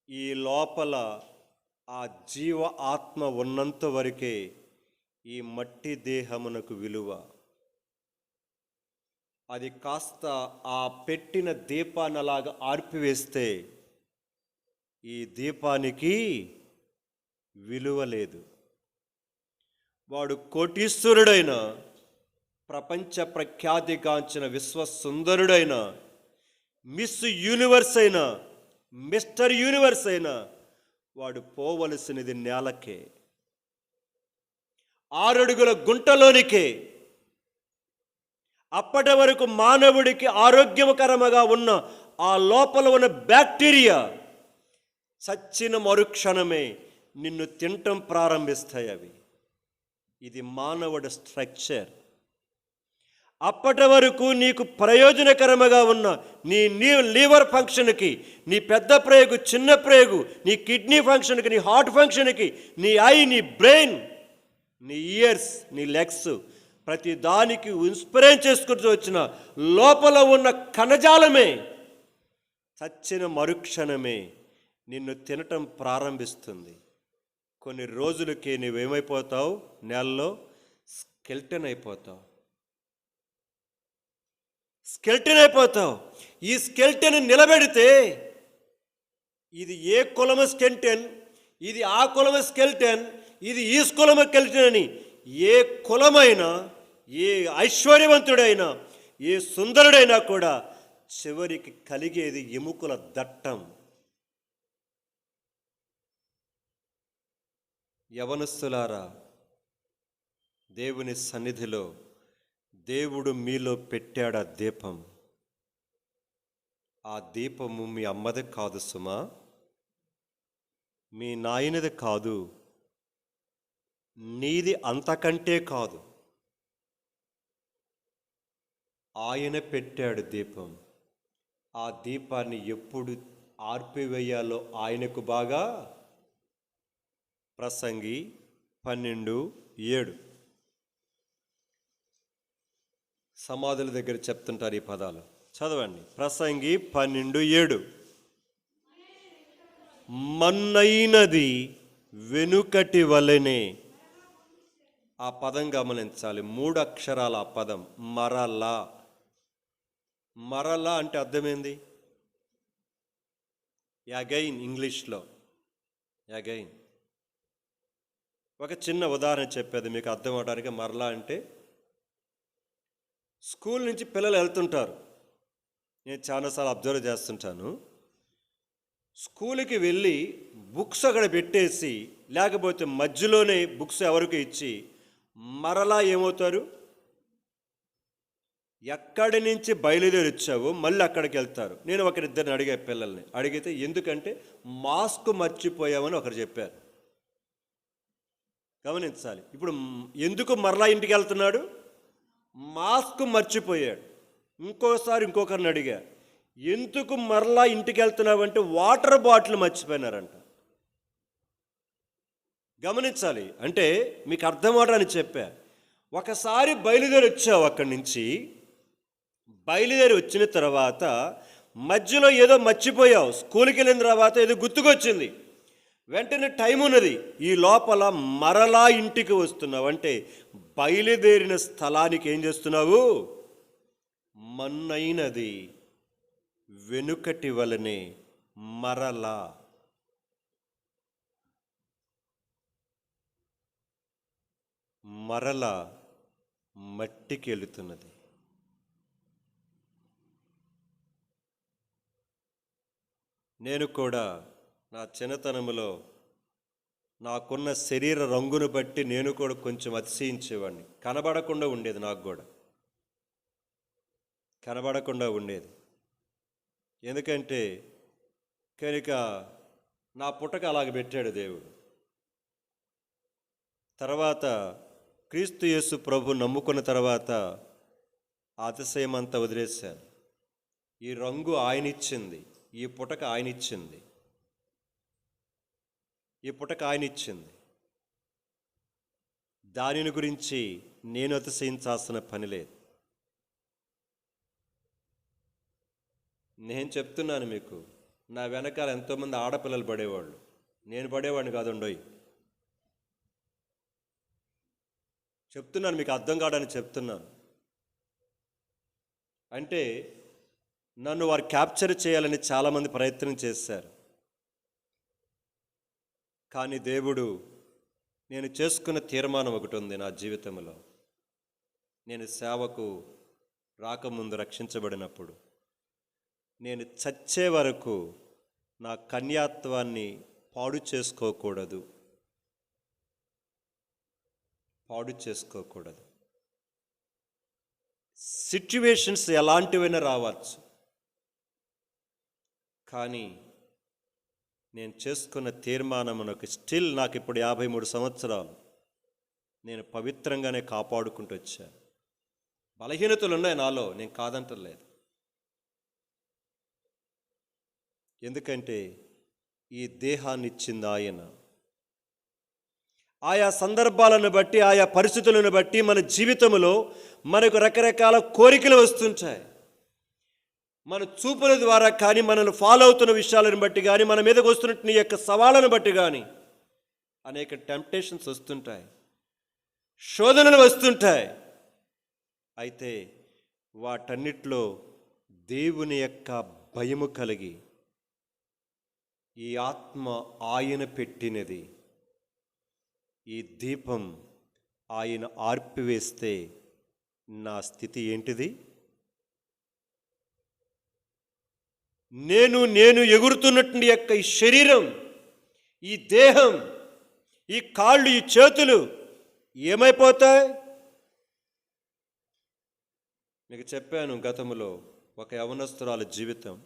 ఈ లోపల ఆ జీవ ఆత్మ ఉన్నంత వరకే ఈ మట్టి దేహమునకు విలువ. అది కాస్త ఆ పెట్టిన దీపాన్ని అలాగా ఆర్పివేస్తే ఈ దీపానికి విలువ లేదు. వాడు కోటీశ్వరుడైన, ప్రపంచ ప్రఖ్యాతిగాంచిన విశ్వసుందరుడైన, మిస్ యూనివర్స్ అయినా, మిస్టర్ యూనివర్స్ అయినా, వాడు పోవలసినది నేలకే, 6 అడుగుల గుంటలోనికే. అప్పటి వరకు మానవుడికి ఆరోగ్యకరముగా ఉన్న ఆ లోపల ఉన్న బ్యాక్టీరియా చచ్చిన మరుక్షణమే నిన్ను తినటం ప్రారంభిస్తాయి అవి. ఇది మానవుడి స్ట్రక్చర్. అప్పటి వరకు నీకు ప్రయోజనకరముగా ఉన్న నీ లివర్ ఫంక్షన్కి, నీ పెద్ద ప్రేగు, చిన్న ప్రేగు, నీ కిడ్నీ ఫంక్షన్కి, నీ హార్ట్ ఫంక్షన్కి, నీ ఐ, నీ బ్రెయిన్, నీ ఇయర్స్, నీ లెగ్స్, ప్రతి దానికి ఇన్స్పిరేషన్ చేసుకుంటూ వచ్చిన లోపల ఉన్న కణజాలమే చచ్చిన మరుక్షణమే నిన్ను తినటం ప్రారంభిస్తుంది. కొన్ని రోజులకి నువ్వేమైపోతావు? నేలలో స్కెల్టన్ అయిపోతావు. స్కెల్టన్ అయిపోతావు. ఈ స్కెల్టన్ నిలబెడితే ఇది ఏ కులమ స్కెల్టన్, ఇది ఆ కులమ స్కెల్టన్, ఇది ఈ కులమ స్కెల్టన్ అని ఏ కులమైనా, ఏ ఐశ్వర్యవంతుడైనా, ఏ సుందరుడైనా కూడా చివరికి కలిగేది ఎముకల దట్టం. యవనస్తులారా, దేవుని సన్నిధిలో దేవుడు మీలో పెట్టాడు ఆ దీపం. ఆ దీపము మీ అమ్మది కాదు సుమా, మీ నాయనది కాదు, నీది అంతకంటే కాదు. ఆయన పెట్టాడు దీపం. ఆ దీపాన్ని ఎప్పుడు ఆర్పివేయాలో ఆయనకు బాగా. ప్రసంగి 12:7 సమాధుల దగ్గర చెప్తుంటారు ఈ పదాలు. చదవండి. ప్రసంగి 12:7 మన్నైనది వెనుకటి వలెనే ఆ పదం గమనించాలి. 3 అక్షరాల ఆ పదం మరలా. మరలా అంటే అర్థమైంది అగైన్, ఇంగ్లీష్లో అగైన్. ఒక చిన్న ఉదాహరణ చెప్పేది మీకు అర్థం అవడానికి. మరలా అంటే స్కూల్ నుంచి పిల్లలు వెళ్తుంటారు. నేను చాలాసార్లు అబ్జర్వ్ చేస్తుంటాను. స్కూల్కి వెళ్ళి బుక్స్ అక్కడ పెట్టేసి, లేకపోతే మధ్యలోనే బుక్స్ ఎవరికి ఇచ్చి మరలా ఏమవుతారు? ఎక్కడి నుంచి బయలుదేరి వచ్చావో మళ్ళీ అక్కడికి వెళ్తారు. నేను ఒకరిద్దరిని అడిగా, పిల్లల్ని అడిగితే ఎందుకంటే మాస్క్ మర్చిపోయామని ఒకరు చెప్పారు. గమనించాలి. ఇప్పుడు ఎందుకు మరలా ఇంటికి వెళ్తున్నాడు? మాస్క్ మర్చిపోయాడు. ఇంకొకరిని అడిగా, ఎందుకు మరలా ఇంటికి వెళ్తున్నావు అంటే వాటర్ బాటిల్ మర్చిపోయినారంట. గమనించాలి. అంటే మీకు అర్థం అవడానికి చెప్పా. ఒకసారి బయలుదేరి వచ్చావు, అక్కడి నుంచి బయలుదేరి వచ్చిన తర్వాత మధ్యలో ఏదో మర్చిపోయావు. స్కూల్కి వెళ్ళిన తర్వాత ఏదో గుర్తుకొచ్చింది, వెంటనే టైం ఉన్నది, ఈ లోపల మరలా ఇంటికి వస్తున్నావు. అంటే బయలుదేరిన స్థలానికి ఏం చేస్తున్నావు? మన్నైనది వెనుకటి వలనే మరలా. మరలా మట్టికి వెళుతున్నది. నేను కూడా నా చిన్నతనంలో నాకున్న శరీర రంగును బట్టి నేను కూడా కొంచెం అతిశయించేవాడిని. కనబడకుండా ఉండేది, నాకు కూడా కనబడకుండా ఉండేది. ఎందుకంటే కనుక నా పుట్టక అలాగ పెట్టాడు దేవుడు. తర్వాత క్రీస్తు యేసు ప్రభు నమ్ముకున్న తర్వాత అతిశయం అంతా వదిలేశాను. ఈ రంగు ఆయన ఇచ్చింది, ఈ పుటక ఆయన ఇచ్చింది, ఈ పుటక ఆయన ఇచ్చింది. దానిని గురించి నేను అతిశయించాల్సిన పని లేదు. నేను చెప్తున్నాను మీకు, నా వెనకాల ఎంతోమంది ఆడపిల్లలు పడేవాళ్ళు, నేను పడేవాడిని కాదుండోయ్. చెప్తున్నాను, మీకు అర్థం కావడానికి చెప్తున్నాను. అంటే నన్ను వారు క్యాప్చర్ చేయాలని చాలామంది ప్రయత్నం చేశారు. కానీ దేవుడు, నేను చేసుకున్న తీర్మానం ఒకటి ఉంది నా జీవితంలో. నేను సేవకు రాకముందు రక్షించబడినప్పుడు నేను చచ్చే వరకు నా కన్యాత్వాన్ని పాడు చేసుకోకూడదు. సిట్యువేషన్స్ ఎలాంటివైనా రావచ్చు, కానీ నేను చేసుకున్న తీర్మానమునకు స్టిల్ నాకు ఇప్పుడు 53 సంవత్సరాలు నేను పవిత్రంగానే కాపాడుకుంటూ వచ్చాను. బలహీనతలు ఉన్నాయి నాలో, నేను కాదంటలేదు. ఎందుకంటే ఈ దేహాన్ని ఇచ్చింది ఆయన. ఆయా సందర్భాలను బట్టి, ఆయా పరిస్థితులను బట్టి మన జీవితంలో మనకు రకరకాల కోరికలు వస్తుంటాయి. మన చూపుల ద్వారా కానీ, మనల్ని ఫాలో అవుతున్న విషయాలను బట్టి కానీ, మన మీదకు వస్తున్న నీ యొక్క సవాళ్ళను బట్టి కానీ అనేక టెంప్టేషన్స్ వస్తుంటాయి, శోధనలు వస్తుంటాయి. అయితే వాటన్నిటిలో దేవుని యొక్క భయము కలిగి, ఈ ఆత్మ ఆయన పెట్టినది, ఈ దీపం ఆయన ఆర్పివేస్తే నా స్థితి ఏంటిది? నేను ఎగురుతున్నటువంటి యొక్క ఈ శరీరం, ఈ దేహం, ఈ కాళ్ళు, ఈ చేతులు ఏమైపోతాయి? మీకు చెప్పాను గతంలో ఒక యవనస్తురాల జీవితం.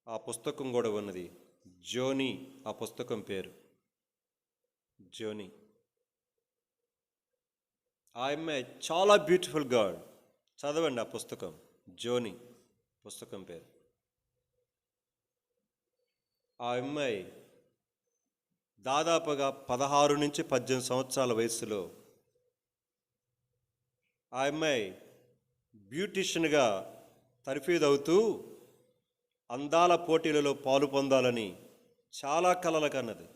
ఆ పుస్తకం కూడా ఉన్నది, జోని. ఆ పుస్తకం పేరు జోని. ఆ అమ్మాయి చాలా బ్యూటిఫుల్ గర్ల్. చదవండి ఆ పుస్తకం, జోని పుస్తకం పేరు. ఆ అమ్మాయి దాదాపుగా 16 నుంచి 18 సంవత్సరాల వయసులో ఆ అమ్మాయి బ్యూటిషియన్గా తర్ఫీదవుతూ అందాల పోటీలలో పాలు పొందాలని చాలా కలలు కన్నది.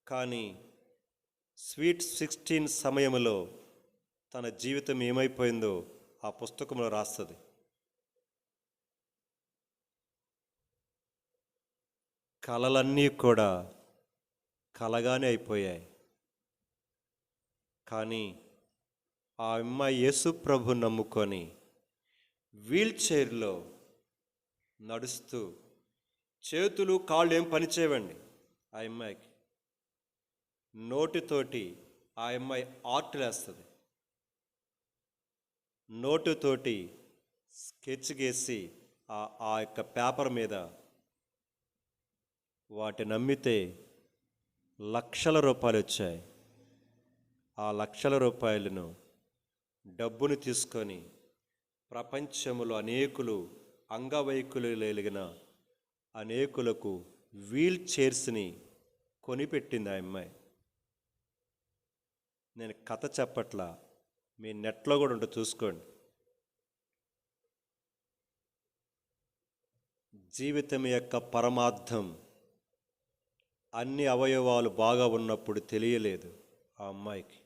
కానీ స్వీట్ 16 సమయంలో తన జీవితం ఏమైపోయిందో ఆ పుస్తకంలో రాస్తుంది. కలలన్నీ కూడా కలగానే అయిపోయాయి. కానీ ఆ అమ్మాయి యేసు ప్రభు నమ్ముకొని వీల్ చైర్లో నడుస్తూ, చేతులు కాళ్ళు ఏం పనిచేయవండి ఆ అమ్మాయికి, నోటితోటి ఆ అమ్మాయి ఆర్ట్ వేస్తుంది. నోటుతోటి స్కెచ్ గీసి ఆ యొక్క పేపర్ మీద వాటిని అమ్మితే లక్షల రూపాయలు వచ్చాయి. ఆ లక్షల రూపాయలను డబ్బును తీసుకొని ప్రపంచంలో అనేకులు అంగవైకల్యులైన అనేకులకు వీల్ చైర్స్ని కొనిపెట్టింది ఆ అమ్మాయి. నేను కథ చెప్పట్లా, మీ నెట్లో కూడా ఉంటే చూసుకోండి. జీవితం యొక్క పరమార్థం అన్ని అవయవాలు బాగా ఉన్నప్పుడు తెలియలేదు ఆ అమ్మాయికి.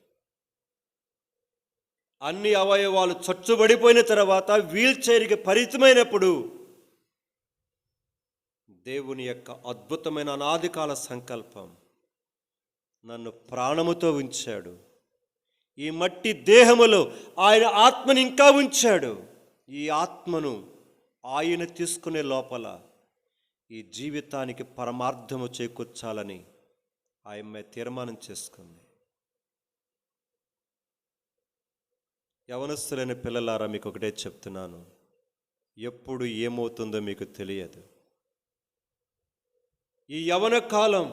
అన్ని అవయవాలు చచ్చుబడిపోయిన తర్వాత వీల్ చైర్కి పరిమితమైనప్పుడు దేవుని యొక్క అద్భుతమైన అనాదికాల సంకల్పం నన్ను ప్రాణముతో ఉంచాడు. ఈ మట్టి దేహములో ఆయన ఆత్మని ఇంకా ఉంచాడు. ఈ ఆత్మను ఆయన తీసుకునే లోపల ఈ జీవితానికి పరమార్థము చేకూర్చాలని ఆమె తీర్మానం చేసుకుంది. యవనస్తులైన పిల్లలారా, మీకు ఒకటే చెప్తున్నాను, ఎప్పుడు ఏమవుతుందో మీకు తెలియదు. ఈ యవన కాలం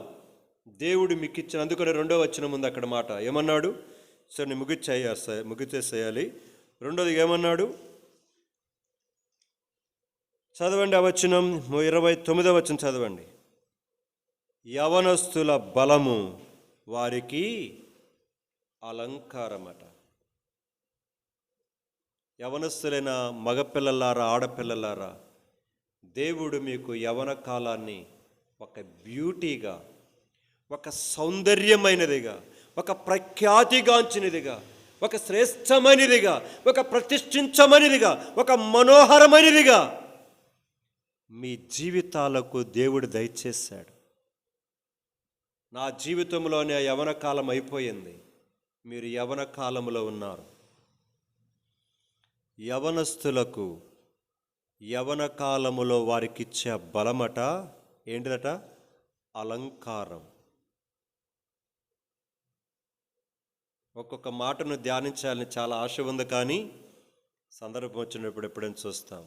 దేవుడు మీకు ఇచ్చిన, అందుకని 2వ వచనం ముందు అక్కడ మాట ఏమన్నాడు? సరే ముగిచేసేయాలి. 2వది ఏమన్నాడు చదవండి. ఆ వచనం 29వ వచనం చదవండి. యవనస్తుల బలము వారికి అలంకారమట. యవనస్తులైన మగపిల్లలారా, ఆడపిల్లలారా, దేవుడు మీకు యవన కాలాన్ని ఒక బ్యూటీగా, ఒక సౌందర్యమైనదిగా, ఒక ప్రఖ్యాతిగాంచినదిగా, ఒక శ్రేష్టమైనదిగా, ఒక ప్రతిష్ఠించమైనదిగా, ఒక మనోహరమైనదిగా మీ జీవితాలకు దేవుడు దయచేశాడు. నా జీవితంలోనే యవన కాలం అయిపోయింది, మీరు యవన కాలంలో ఉన్నారు. యవనస్తులకు యవన కాలములో వారికిచ్చే బలమట ఏంటిదట? అలంకారం. ఒక్కొక్క మాటను ధ్యానించాలని చాలా ఆశ ఉంది, కానీ సందర్భం వచ్చినప్పుడు ఎప్పుడైనా చూస్తాం.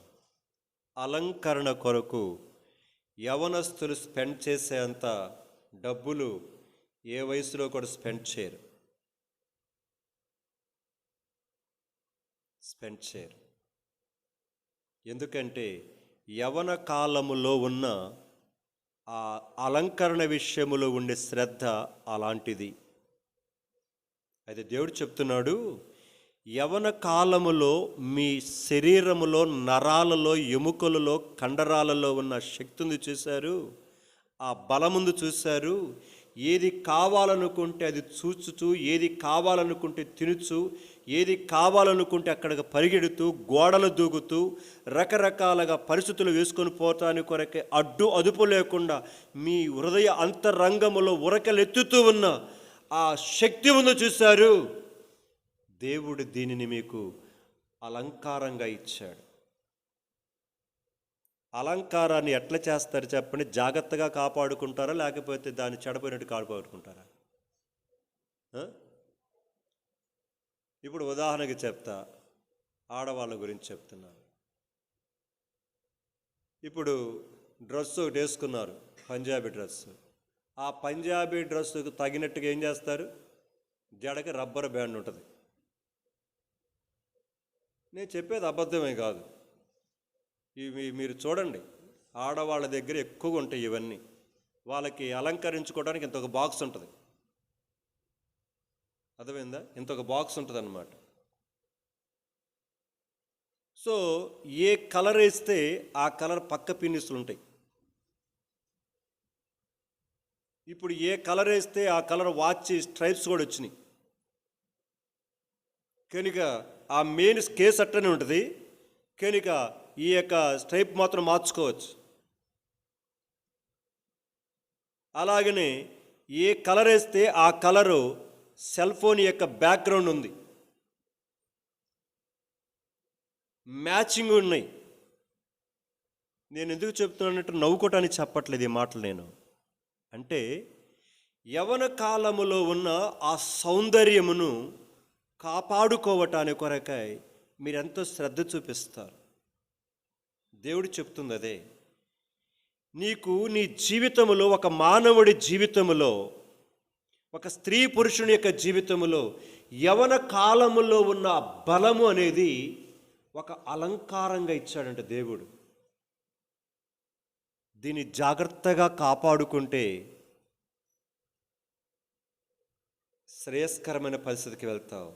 అలంకరణ కొరకు యవనస్తులు స్పెండ్ చేసేంత డబ్బులు ఏ వయసులో కూడా స్పెండ్ చేయరు. ఎందుకంటే యవన కాలములో ఉన్న ఆ అలంకరణ విషయములో ఉండే శ్రద్ధ అలాంటిది. అయితే దేవుడు చెప్తున్నాడు, యవన కాలములో మీ శరీరములో, నరాలలో, ఎముకలలో, కండరాలలో ఉన్న శక్తిని చూశారు, ఆ బలముందు చూశారు. ఏది కావాలనుకుంటే అది చూచుచూ, ఏది కావాలనుకుంటే తినుచు, ఏది కావాలనుకుంటే అక్కడికి పరిగెడుతూ, గోడలు దూకుతూ, రకరకాలుగా పరిస్థితులు వేసుకొని పోతానికి కొరకే అడ్డు అదుపు లేకుండా మీ హృదయ అంతరంగములో ఉరకలెత్తుతూ ఉన్న ఆ శక్తి ఉందో చూశారు. దేవుడు దీనిని మీకు అలంకారంగా ఇచ్చాడు. అలంకారాన్ని ఎట్లా చేస్తారు చెప్పండి? జాగ్రత్తగా కాపాడుకుంటారా, లేకపోతే దాన్ని చెడపోయినట్టు కాపాడుకుంటారా? ఇప్పుడు ఉదాహరణకి చెప్తా, ఆడవాళ్ళ గురించి చెప్తున్నాను. ఇప్పుడు డ్రెస్ ఒకటి వేసుకున్నారు, పంజాబీ డ్రెస్సు. ఆ పంజాబీ డ్రెస్సుకు తగినట్టుగా ఏం చేస్తారు? జడకి రబ్బర్ బ్యాండ్ ఉంటుంది. నేను చెప్పేది అబద్ధమే కాదు. ఇవి మీరు చూడండి, ఆడవాళ్ళ దగ్గర ఎక్కువగా ఉంటాయి ఇవన్నీ. వాళ్ళకి అలంకరించుకోవడానికి ఇంత ఒక బాక్స్ ఉంటుంది, అర్థమైందా? ఇంత ఒక బాక్స్ ఉంటుంది అన్నమాట. సో ఏ కలర్ వేస్తే ఆ కలర్ పక్క పిన్నిస్తులు ఉంటాయి. ఇప్పుడు ఏ కలర్ వేస్తే ఆ కలర్ వాచ్ స్ట్రైప్స్ కూడా వచ్చినాయి. కనుక ఆ మెయిన్ కేస్ అట్టనే ఉంటుంది, కనుక ఈ యొక్క స్ట్రైప్ మాత్రం మార్చుకోవచ్చు. అలాగనే ఏ కలర్ వేస్తే ఆ కలరు సెల్ ఫోన్ యొక్క బ్యాక్గ్రౌండ్ ఉంది, మ్యాచింగ్ ఉన్నాయి. నేను ఎందుకు చెప్తున్నట్టు నవ్వుకోవటానికి చెప్పట్లేదు ఈ మాటలు నేను. అంటే యవన కాలములో ఉన్న ఆ సౌందర్యమును కాపాడుకోవటానికి కొరకై మీరెంతో శ్రద్ధ చూపిస్తారు. దేవుడు చెప్తుంది అదే. నీకు నీ జీవితంలో, ఒక మానవుడి జీవితంలో, ఒక స్త్రీ పురుషుని యొక్క జీవితంలో యవన కాలములో ఉన్న బలము అనేది ఒక అలంకారంగా ఇచ్చాడంట దేవుడు. దీన్ని జాగ్రత్తగా కాపాడుకుంటే శ్రేయస్కరమైన పరిస్థితికి వెళ్తావు.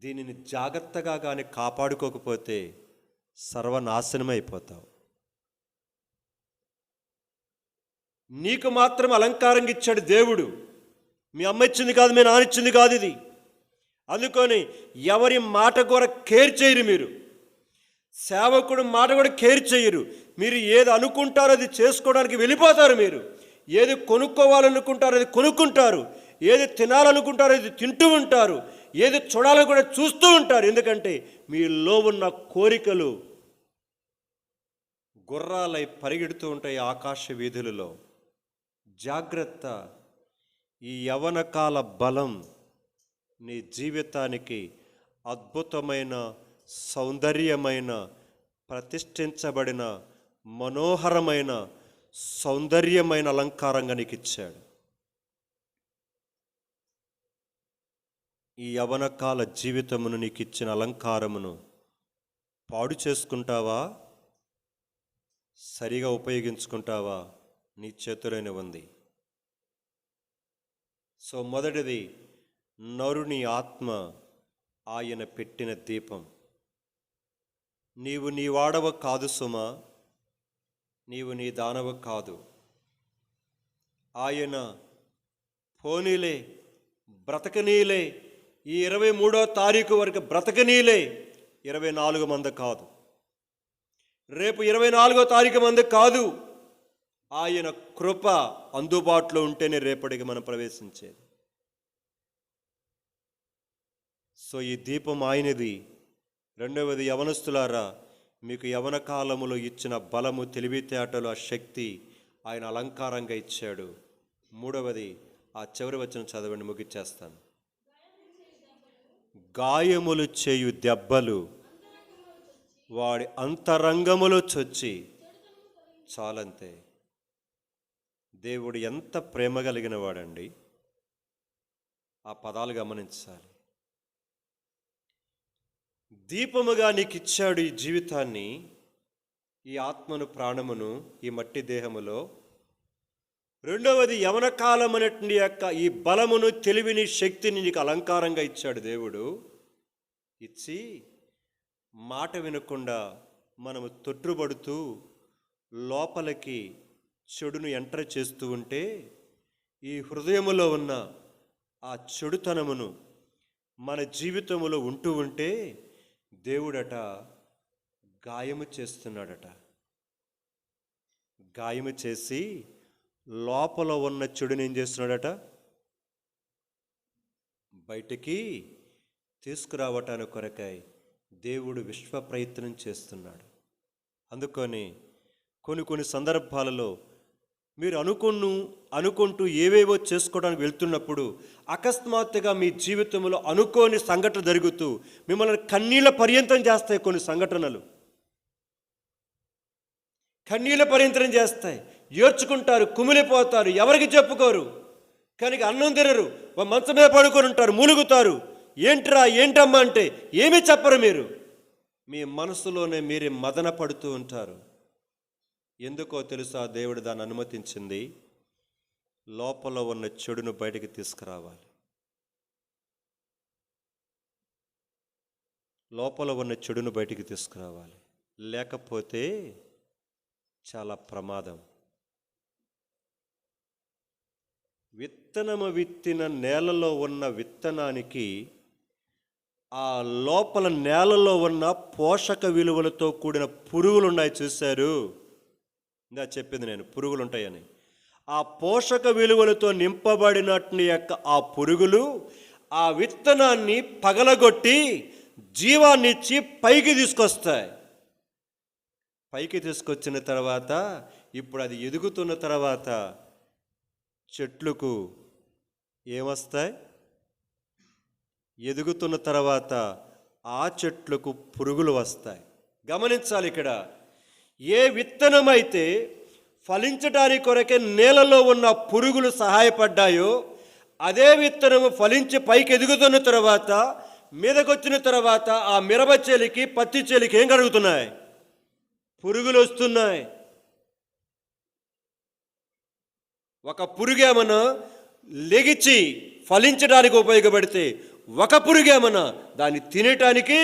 దీనిని జాగ్రత్తగా కానీ కాపాడుకోకపోతే సర్వనాశనం అయిపోతావు. నీకు మాత్రం అలంకారంగా ఇచ్చాడు దేవుడు. మీ అమ్మ ఇచ్చింది కాదు, మీ నాన్న ఇచ్చింది కాదు ఇది. అందుకని ఎవరి మాట కూడా కేర్ చేయరు మీరు. సేవకుడు మాట కూడా కేర్ చేయరు. మీరు ఏది అనుకుంటారో అది చేసుకోవడానికి వెళ్ళిపోతారు. మీరు ఏది కొనుక్కోవాలనుకుంటారో అది కొనుక్కుంటారు, ఏది తినాలనుకుంటారో అది తింటూ ఉంటారు, ఏది చూడాలని కూడా చూస్తూ ఉంటారు. ఎందుకంటే మీలో ఉన్న కోరికలు గుర్రాలై పరిగెడుతూ ఉంటాయి ఆకాశ వీధులలో. జాగ్రత్త. ఈ యవనకాల బలం నీ జీవితానికి అద్భుతమైన, సౌందర్యమైన, ప్రతిష్ఠించబడిన, మనోహరమైన, సౌందర్యమైన అలంకారంగా నీకు ఇచ్చాడు. ఈ యవనకాల జీవితమును నీకు ఇచ్చిన అలంకారమును పాడు చేసుకుంటావా, సరిగా ఉపయోగించుకుంటావా, నీ చేతులోనే ఉంది. సో మొదటిది, నరుని ఆత్మ ఆయన పెట్టిన దీపం. నీవు నీ వాడవ కాదు సుమా, నీవు నీ దానవ కాదు. ఆయన పోనీలే, బ్రతకనీలే, ఈ 23వ తారీఖు వరకు బ్రతకనీలే, 24 మంది కాదు, రేపు 24వ తారీఖు మంది కాదు. ఆయన కృప అందుబాటులో ఉంటేనే రేపటికి మనం ప్రవేశించేది. సో ఈ దీపం ఆయనది. రెండవది, యవనస్తులారా, మీకు యవన కాలములో ఇచ్చిన బలము, తెలివితేటలు, ఆ శక్తి ఆయన అలంకారంగా ఇచ్చాడు. మూడవది, ఆ చివరి వచనం చదవండి, ముగిచ్చేస్తాను. గాయములు చేయు దెబ్బలు వాడి అంతరంగములో చొచ్చి చాలంతే. దేవుడు ఎంత ప్రేమ కలిగిన వాడండి. ఆ పదాలు గమనించాలి. దీపముగా నీకు ఇచ్చాడు ఈ జీవితాన్ని, ఈ ఆత్మను, ప్రాణమును, ఈ మట్టి దేహములో. రెండవది, యవన కాలం అనేటువంటి యొక్క ఈ బలమును, తెలివిని, శక్తిని నీకు అలంకారంగా ఇచ్చాడు దేవుడు. ఇచ్చి మాట వినకుండా మనము తొట్టుబడుతూ లోపలికి చెడును ఎంటర్ చేస్తూ ఉంటే, ఈ హృదయములో ఉన్న ఆ చెడుతనమును మన జీవితములో ఉంటూ ఉంటే దేవుడట గాయము చేస్తున్నాడట. గాయము చేసి లోపల ఉన్న చెడుని ఏం చేస్తున్నాడట, బయటికి తీసుకురావటానికి కొరకై దేవుడు విశ్వ ప్రయత్నం చేస్తున్నాడు. అందుకని కొన్ని సందర్భాలలో మీరు అనుకుంటూ ఏవేవో చేసుకోవడానికి వెళ్తున్నప్పుడు అకస్మాత్తుగా మీ జీవితంలో అనుకోని సంఘటన జరుగుతూ మిమ్మల్ని కన్నీళ్ళ పర్యంతం చేస్తాయి. కొన్ని సంఘటనలు కన్నీళ్ళ పర్యంతం చేస్తాయి. ఏడ్చుకుంటారు, కుమిలిపోతారు, ఎవరికి చెప్పుకోరు. కనుక అన్నం తినరు, మంచం మీద పడుకొని ఉంటారు, మూలుగుతారు. ఏంటమ్మా అంటే ఏమీ చెప్పరు. మీరు మీ మనసులోనే మీరే మదన పడుతూ ఉంటారు. ఎందుకో తెలుసా? దేవుడు దాన్ని అనుమతించింది. లోపల ఉన్న చెడును బయటికి తీసుకురావాలి. లోపల ఉన్న చెడును బయటికి తీసుకురావాలి. లేకపోతే చాలా ప్రమాదం. విత్తనము విత్తిన నేలలో ఉన్న విత్తనానికి ఆ లోపల నేలలో ఉన్న పోషక విలువలతో కూడిన పురుగులు ఉన్నాయి, చూశారు? ఇందా చెప్పింది నేను, పురుగులు ఉంటాయని. ఆ పోషక విలువలతో నింపబడినట్టు యొక్క ఆ పురుగులు ఆ విత్తనాన్ని పగలగొట్టి జీవాన్నిచ్చి పైకి తీసుకొస్తాయి. పైకి తీసుకొచ్చిన తర్వాత ఇప్పుడు అది ఎదుగుతున్న తర్వాత చెట్లకు ఏమొస్తాయి? ఎదుగుతున్న తర్వాత ఆ చెట్లకు పురుగులు వస్తాయి. గమనించాలి, ఇక్కడ ఏ విత్తనమైతే ఫలించడానికి కొరకే నేలలో ఉన్న పురుగులు సహాయపడ్డాయో అదే విత్తనము ఫలించి పైకి ఎదుగుతున్న తర్వాత మీదకొచ్చిన తర్వాత ఆ మిరప చెలికి పత్తి చెలికి ఏం కలుగుతున్నాయి? పురుగులు వస్తున్నాయి. ఒక పురుగేమన్నా లెగిచి ఫలించడానికి ఉపయోగపడితే ఒక పురుగేమన్నా దాన్ని తినటానికి.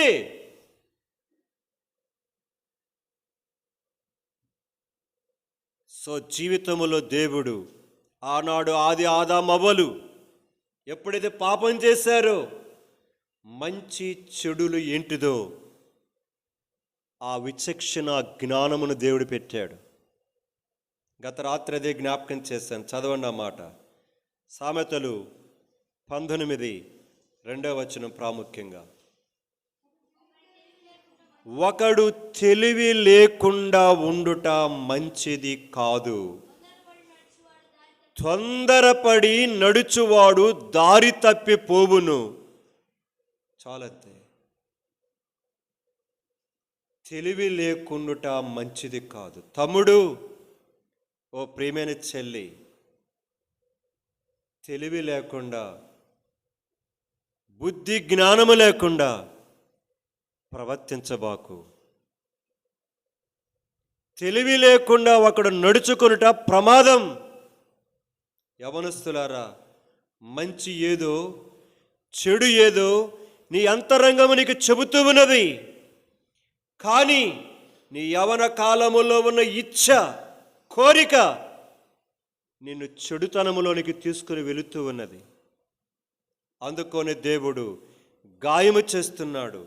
సో జీవితంలో దేవుడు ఆనాడు ఆదాము అవ్వలు ఎప్పుడైతే పాపం చేశారో మంచి చెడులు ఏంటిదో ఆ విచక్షణ జ్ఞానమును దేవుడు పెట్టాడు. గత రాత్రి అదే జ్ఞాపకం చేశాను, చదవండి ఆ మాట. సామెతలు 19:2 ప్రాముఖ్యంగా, ఒకడు తెలివి లేకుండా ఉండుట మంచిది కాదు, తొందరపడి నడుచువాడు దారి తప్పిపోవును. చాలంతే. తెలివి లేకుండుట మంచిది కాదు. తమ్ముడు, ఓ ప్రియమైన చెల్లి, తెలివి లేకుండా బుద్ధి జ్ఞానము లేకుండా ప్రవర్తించబాకు. తెలివి లేకుండా ఒకడు నడుచుకొనుట ప్రమాదం. యవనస్తులారా, మంచి ఏదో చెడు ఏదో నీ అంతరంగము నీకు చెబుతూ ఉన్నది. కానీ నీ యవన కాలములో ఉన్న ఇచ్ఛ, కోరిక నిన్ను చెడుతనములోనికి తీసుకుని వెళుతూ ఉన్నది. అందుకొని దేవుడు గాయము చేస్తున్నాడు.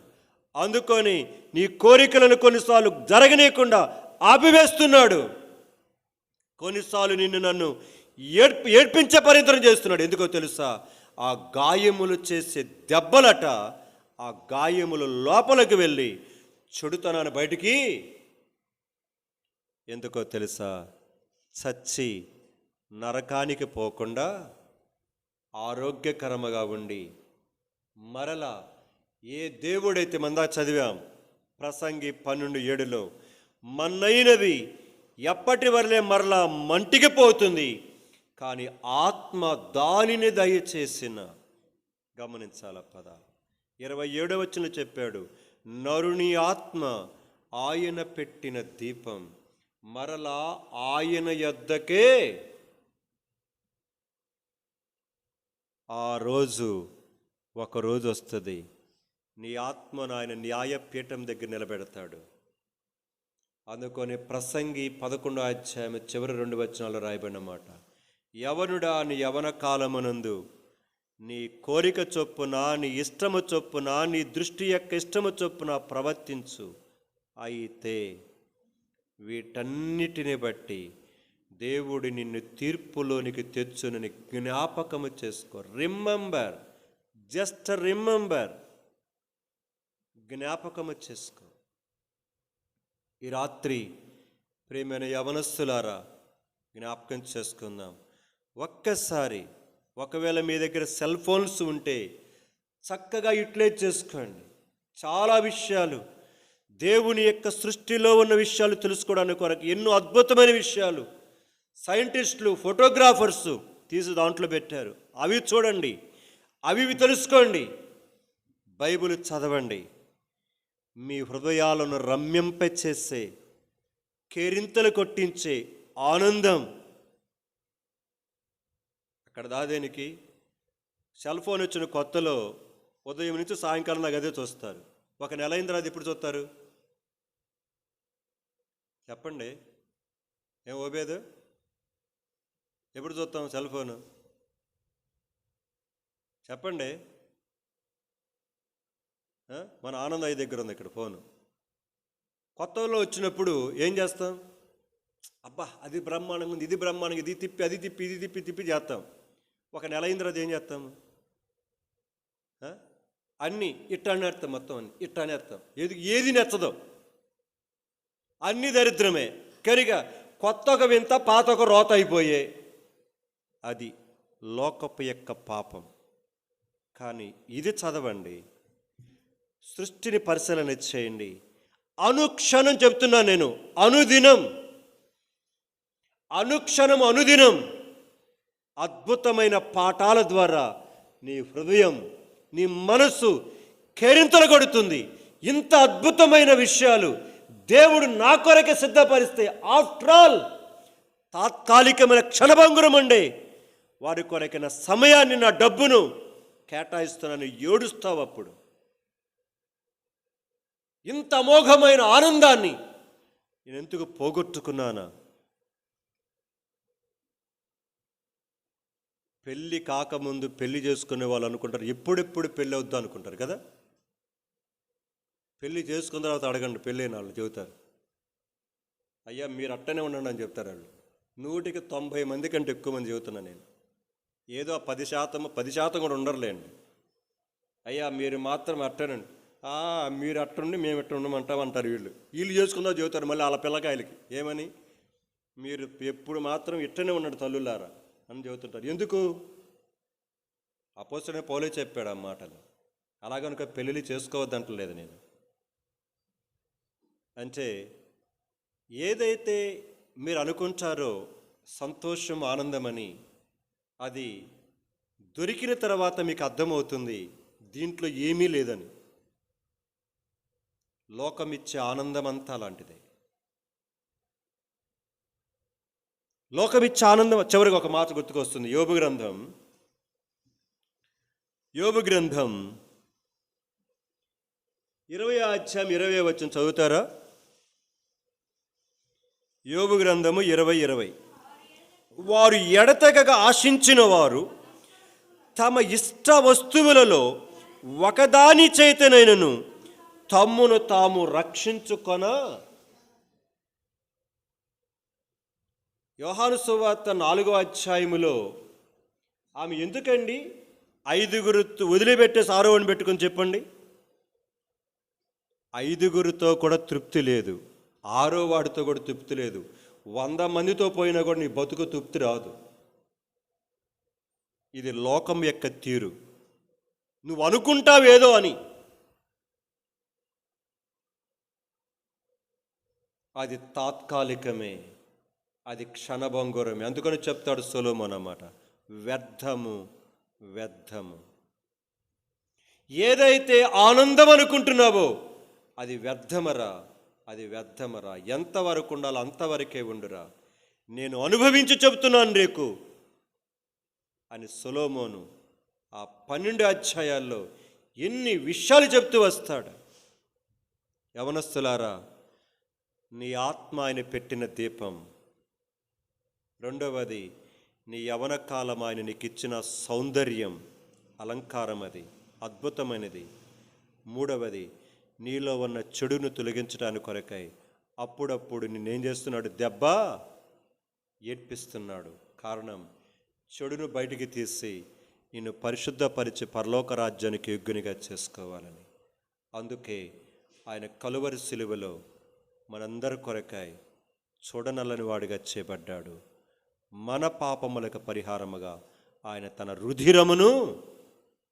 అందుకొని నీ కోరికలను కొన్నిసార్లు జరగనీయకుండా ఆపివేస్తున్నాడు. కొన్నిసార్లు నన్ను ఏడ్పించే ప్రయత్నం చేస్తున్నాడు. ఎందుకో తెలుసా? ఆ గాయములు చేసే దెబ్బలట ఆ గాయములు లోపలికి వెళ్ళి చెడుతనాన్ని బయటికి, ఎందుకో తెలుసా? చచ్చి నరకానికి పోకుండా ఆరోగ్యకరముగా ఉండి మరలా ఏ దేవుడైతే మందా చదివాం ప్రసంగి 12:7 మన్నైనది ఎప్పటి వరలే మరలా మంటికి పోతుంది, కానీ ఆత్మ దానిని దయచేసిన. గమనించాల పద 27 చెప్పాడు, నరుని ఆత్మ ఆయన పెట్టిన దీపం, మరలా ఆయన యొద్దకే ఆ రోజు, ఒకరోజు వస్తుంది, నీ ఆత్మను ఆయన న్యాయపీఠం దగ్గర నిలబెడతాడు. అందుకొని ప్రసంగి 11 చివరి 2 వచనాలు రాయబడిన మాట, యవనుడా నీ యవన కాలమునందు నీ కోరిక చొప్పున, నీ ఇష్టము చొప్పున, నీ దృష్టి యొక్క ఇష్టము చొప్పున ప్రవర్తించు. అయితే వీటన్నిటిని బట్టి దేవుడు నిన్ను తీర్పులోనికి తెచ్చునని జ్ఞాపకము చేసుకో. రిమెంబర్, జస్ట్ రిమెంబర్, జ్ఞాపకము చేసుకో. ఈ రాత్రి ప్రియమైన యవనస్తులారా జ్ఞాపకం చేసుకుందాం. ఒక్కసారి ఒకవేళ మీ దగ్గర సెల్ ఫోన్స్ ఉంటే చక్కగా యూటిలైజ్ చేసుకోండి. చాలా విషయాలు, దేవుని యొక్క సృష్టిలో ఉన్న విషయాలు తెలుసుకోవడానికి కొరకు ఎన్నో అద్భుతమైన విషయాలు సైంటిస్టులు, ఫోటోగ్రాఫర్స్ తీసి దాంట్లో పెట్టారు. అవి చూడండి, అవి తెలుసుకోండి. బైబిల్ చదవండి. మీ హృదయాలను రమ్యంపచేసే, కేరింతలు కొట్టించే ఆనందం అక్కడ దాదేనికి. సెల్ ఫోన్ వచ్చిన కొత్తలో ఉదయం నుంచి సాయంకాలం దాకా అదే చూస్తారు. ఒక నెల అయిన తర్వాత ఎప్పుడు చూస్తారు చెప్పండి? ఏం ఓబేదు? ఎప్పుడు చూస్తాం సెల్ ఫోను? చెప్పండి. మన ఆనందయ్య దగ్గర ఉంది ఇక్కడ ఫోను. కొత్త ఊళ్ళో వచ్చినప్పుడు ఏం చేస్తాం? అబ్బా అది బ్రహ్మాండంగా ఉంది, ఇది బ్రహ్మాండంగా, ఇది తిప్పి అది తిప్పి ఇది తిప్పి తిప్పి చేస్తాం. ఒక నెల అయిన తర్వాత ఏం చేస్తాము? అన్నీ ఇట్టా నేస్తాం, మొత్తం అన్ని ఇట్టా నేస్తాం. ఏది నెచ్చదో అన్నీ దరిద్రమే. కనుక కొత్త ఒక వింత, పాత ఒక రోత అయిపోయే. అది లోకపు యొక్క పాపం. కానీ ఇది చదవండి, సృష్టిని పరిశీలన చేయండి. అనుక్షణం చెప్తున్నా నేను, అనుక్షణం అనుదినం అద్భుతమైన పాఠాల ద్వారా నీ హృదయం, నీ మనస్సు కేరింతలు కొడుతుంది. ఇంత అద్భుతమైన విషయాలు దేవుడు నా కొరకే సిద్ధపరిస్తే, ఆఫ్టర్ ఆల్ తాత్కాలికమైన క్షణభంగురం అండి, వారి కొరకైన సమయాన్ని, నా డబ్బును కేటాయిస్తున్నాను, ఏడుస్తావు. అప్పుడు ఇంత అమోఘమైన ఆనందాన్ని నేను ఎందుకు పోగొట్టుకున్నానా? పెళ్ళి కాకముందు పెళ్లి చేసుకునే వాళ్ళు అనుకుంటారు ఎప్పుడెప్పుడు పెళ్ళి అవుద్దా అనుకుంటారు కదా. పెళ్ళి చేసుకున్న తర్వాత అడగండి, పెళ్ళైన వాళ్ళు చెబుతారు, అయ్యా మీరు అట్టనే ఉండండి అని చెప్తారు వాళ్ళు. 190 మంది కంటే ఎక్కువ మంది చెబుతున్నా నేను. ఏదో 10% కూడా ఉండరులేండి. అయ్యా మీరు మాత్రం అట్టనండి, మీరు అట్టుండి మేము ఎట్ట ఉండమంటామంటారు వీళ్ళు చేసుకుందా చెబుతారు మళ్ళీ వాళ్ళ పిల్లకాయలకి. ఏమని? మీరు ఎప్పుడు మాత్రం ఇట్టనే ఉన్నాడు తల్లులారా అని చెబుతుంటారు. ఎందుకు? అపోస్తలుడైన పౌలే చెప్పాడు ఆ మాటలు. అలాగనుక పెళ్ళిళ్ళు చేసుకోవద్దంటలేదు నేను. అంటే ఏదైతే మీరు అనుకుంటారో సంతోషం, ఆనందమని, అది దొరికిన తర్వాత మీకు అర్థమవుతుంది దీంట్లో ఏమీ లేదని. లోకమిచ్చే ఆనందం అంతా అలాంటిదే. లోకమిచ్చే ఆనందం. చివరికి ఒక మాట గుర్తుకొస్తుంది. యోబు గ్రంథం 20వ అధ్యాయం 20వ వచనం చదువుతారా? యోబు గ్రంథము 20:20. వారు ఎడతెగక ఆశించిన వారు తమ ఇష్ట వస్తువులలో ఒకదాని చేతనైనను తమ్మును తాము రక్షించుకొన. యోహాను సువార్త 4వ అధ్యాయములో ఆమె ఎందుకండి 5గురు వదిలిపెట్టేసి 6వని పెట్టుకొని చెప్పండి? 5గురితో కూడా తృప్తి లేదు, 6వ వాడితో కూడా తృప్తి లేదు. 100 మందితో పోయినా కూడా నీ బతుకు తృప్తి రాదు. ఇది లోకం యొక్క తీరు. నువ్వు అనుకుంటావేదో అని, అది తాత్కాలికమే, అది క్షణభంగురమే. అందుకని చెప్తాడు సొలొమోను అన్నమాట, వ్యర్థము వ్యర్థము. ఏదైతే ఆనందం అనుకుంటున్నావో అది వ్యర్థమరా, అది వ్యర్థమరా. ఎంతవరకు ఉండాలో అంతవరకే ఉండురా, నేను అనుభవించి చెబుతున్నాను నీకు అని సొలొమోను ఆ 12 అధ్యాయాల్లో ఎన్ని విషయాలు చెప్తూ వస్తాడు. యవనస్తులారా, నీ ఆత్మ ఆయన పెట్టిన దీపం. రెండవది, నీ యవన కాలం ఆయన నీకు ఇచ్చిన సౌందర్యం, అలంకారం, అది అద్భుతమైనది. మూడవది, నీలో ఉన్న చెడును తొలగించడానికి కొరకై అప్పుడప్పుడు నిన్నేం చేస్తున్నాడు? దెబ్బ ఏడ్పిస్తున్నాడు. కారణం, చెడును బయటికి తీసి నిన్ను పరిశుద్ధపరిచి పరలోక రాజ్యానికి యోగ్యునిగా చేసుకోవాలని. అందుకే ఆయన కలువరి సిలువలో మనందరి కొరకై చూడనల్లని వాడిగా చేయబడ్డాడు. మన పాపములకు పరిహారముగా ఆయన తన రుధిరమును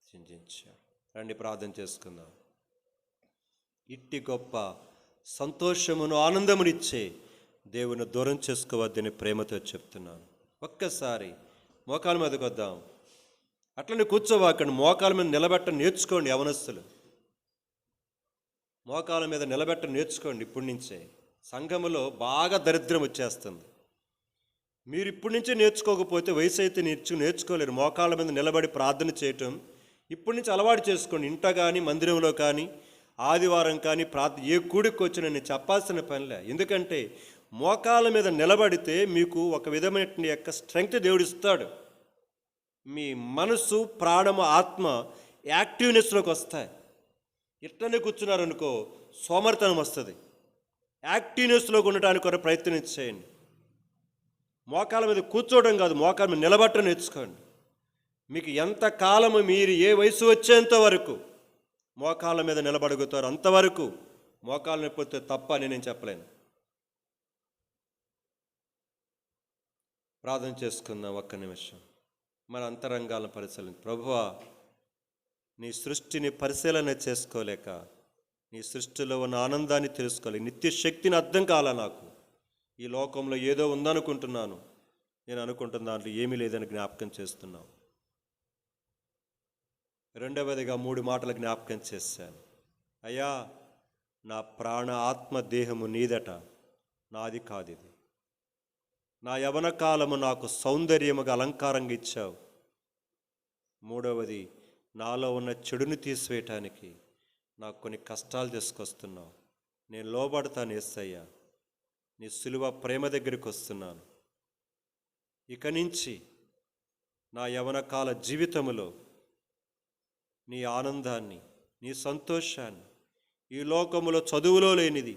చిందించాడు. రండి ప్రార్థన చేసుకుందాం. ఇట్టి గొప్ప సంతోషమును, ఆనందమునిచ్చే దేవుని దూరం చేసుకోవద్దని ప్రేమతో చెప్తున్నాను. ఒక్కసారి మోకాల మీదకి వద్దాం. అట్లనే కూర్చోవాకండి, మోకాల మీద నిలబెట్ట నేర్చుకోండి. యవనస్తులు మోకాల మీద నిలబెట్ట నేర్చుకోండి. ఇప్పటి నుంచే సంఘములో బాగా దరిద్రం వచ్చేస్తుంది. మీరు ఇప్పటి నుంచే నేర్చుకోకపోతే వయసు అయితే నేర్చుకోలేరు. మోకాళ్ళ మీద నిలబడి ప్రార్థన చేయటం ఇప్పటి నుంచి అలవాటు చేసుకోండి. ఇంట కానీ, మందిరంలో కానీ, ఆదివారం కానీ ఏ కూడికి వచ్చినా నేను చెప్పాల్సిన పనిలే. ఎందుకంటే మోకాళ్ళ మీద నిలబడితే మీకు ఒక విధమైన యొక్క స్ట్రెంగ్త్ దేవుడు ఇస్తాడు. మీ మనసు, ప్రాణము, ఆత్మ యాక్టివ్నెస్లోకి వస్తాయి. ఇట్లనే కూర్చున్నారనుకో సోమరితనం వస్తుంది. యాక్టివ్నెస్లోకి ఉండటానికి కొరకు ప్రయత్నం చేయండి. మోకాల మీద కూర్చోవడం కాదు, మోకాల మీద నిలబట్టడం నేర్చుకోండి. మీకు ఎంత కాలము మీరు ఏ వయసు వచ్చేంత వరకు మోకాళ్ళ మీద నిలబడగలుగుతారు అంతవరకు మోకాలు నొప్పి వస్తే తప్ప అని నేను చెప్పలేను. ప్రార్థన చేసుకుందాం ఒక్క నిమిషం. మన అంతరంగాలను పరిశీలించి, ప్రభువా నీ సృష్టిని పరిశీలన చేసుకోలేక, నీ సృష్టిలో ఉన్న ఆనందాన్ని తెలుసుకోలేక, నిత్య శక్తిని అర్థం కాల నాకు. ఈ లోకంలో ఏదో ఉందనుకుంటున్నాను, నేను అనుకుంటున్న దాంట్లో ఏమీ లేదని జ్ఞాపకం చేస్తున్నావు. రెండవదిగా 3 మాటలు జ్ఞాపకం చేశాను. అయ్యా, నా ప్రాణ, ఆత్మ, దేహము నీదట, నాది కాదు ఇది. నా యవన కాలము నాకు సౌందర్యముగా అలంకారంగా ఇచ్చావు. మూడవది, నాలో ఉన్న చెడుని తీసివేయటానికి నాకు కొన్ని కష్టాలు తీసుకొస్తున్నావు. నేను లోబడతాను యేసయ్యా, నీ సిలువ ప్రేమ దగ్గరికి వస్తున్నాను. ఇక నుంచి నా యవన కాల జీవితములో నీ ఆనందాన్ని, నీ సంతోషాన్ని, ఈ లోకములో చదువులో లేనిది,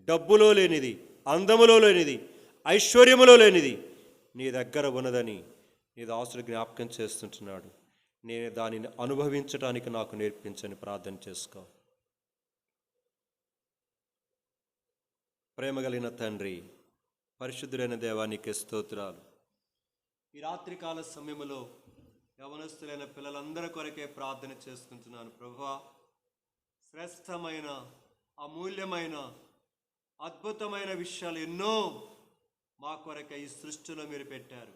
డబ్బులో లేనిది, అందములో లేనిది, ఐశ్వర్యములో లేనిది నీ దగ్గర ఉన్నదని నీ దాసుడు జ్ఞాపకం చేస్తుంటున్నాడు. నేను దానిని అనుభవించడానికి నాకు నేర్పించని ప్రార్థన చేసుకో. ప్రేమ కలిగిన తండ్రి, పరిశుద్ధులైన దేవానికి స్తోత్రాలు. ఈ రాత్రికాల సమయంలో యవనస్తులైన పిల్లలందరి కొరకే ప్రార్థన చేసుకుంటున్నాను. ప్రభువా, శ్రేష్టమైన, అమూల్యమైన, అద్భుతమైన విషయాలు ఎన్నో మా కొరకే ఈ సృష్టిలో మీరు పెట్టారు.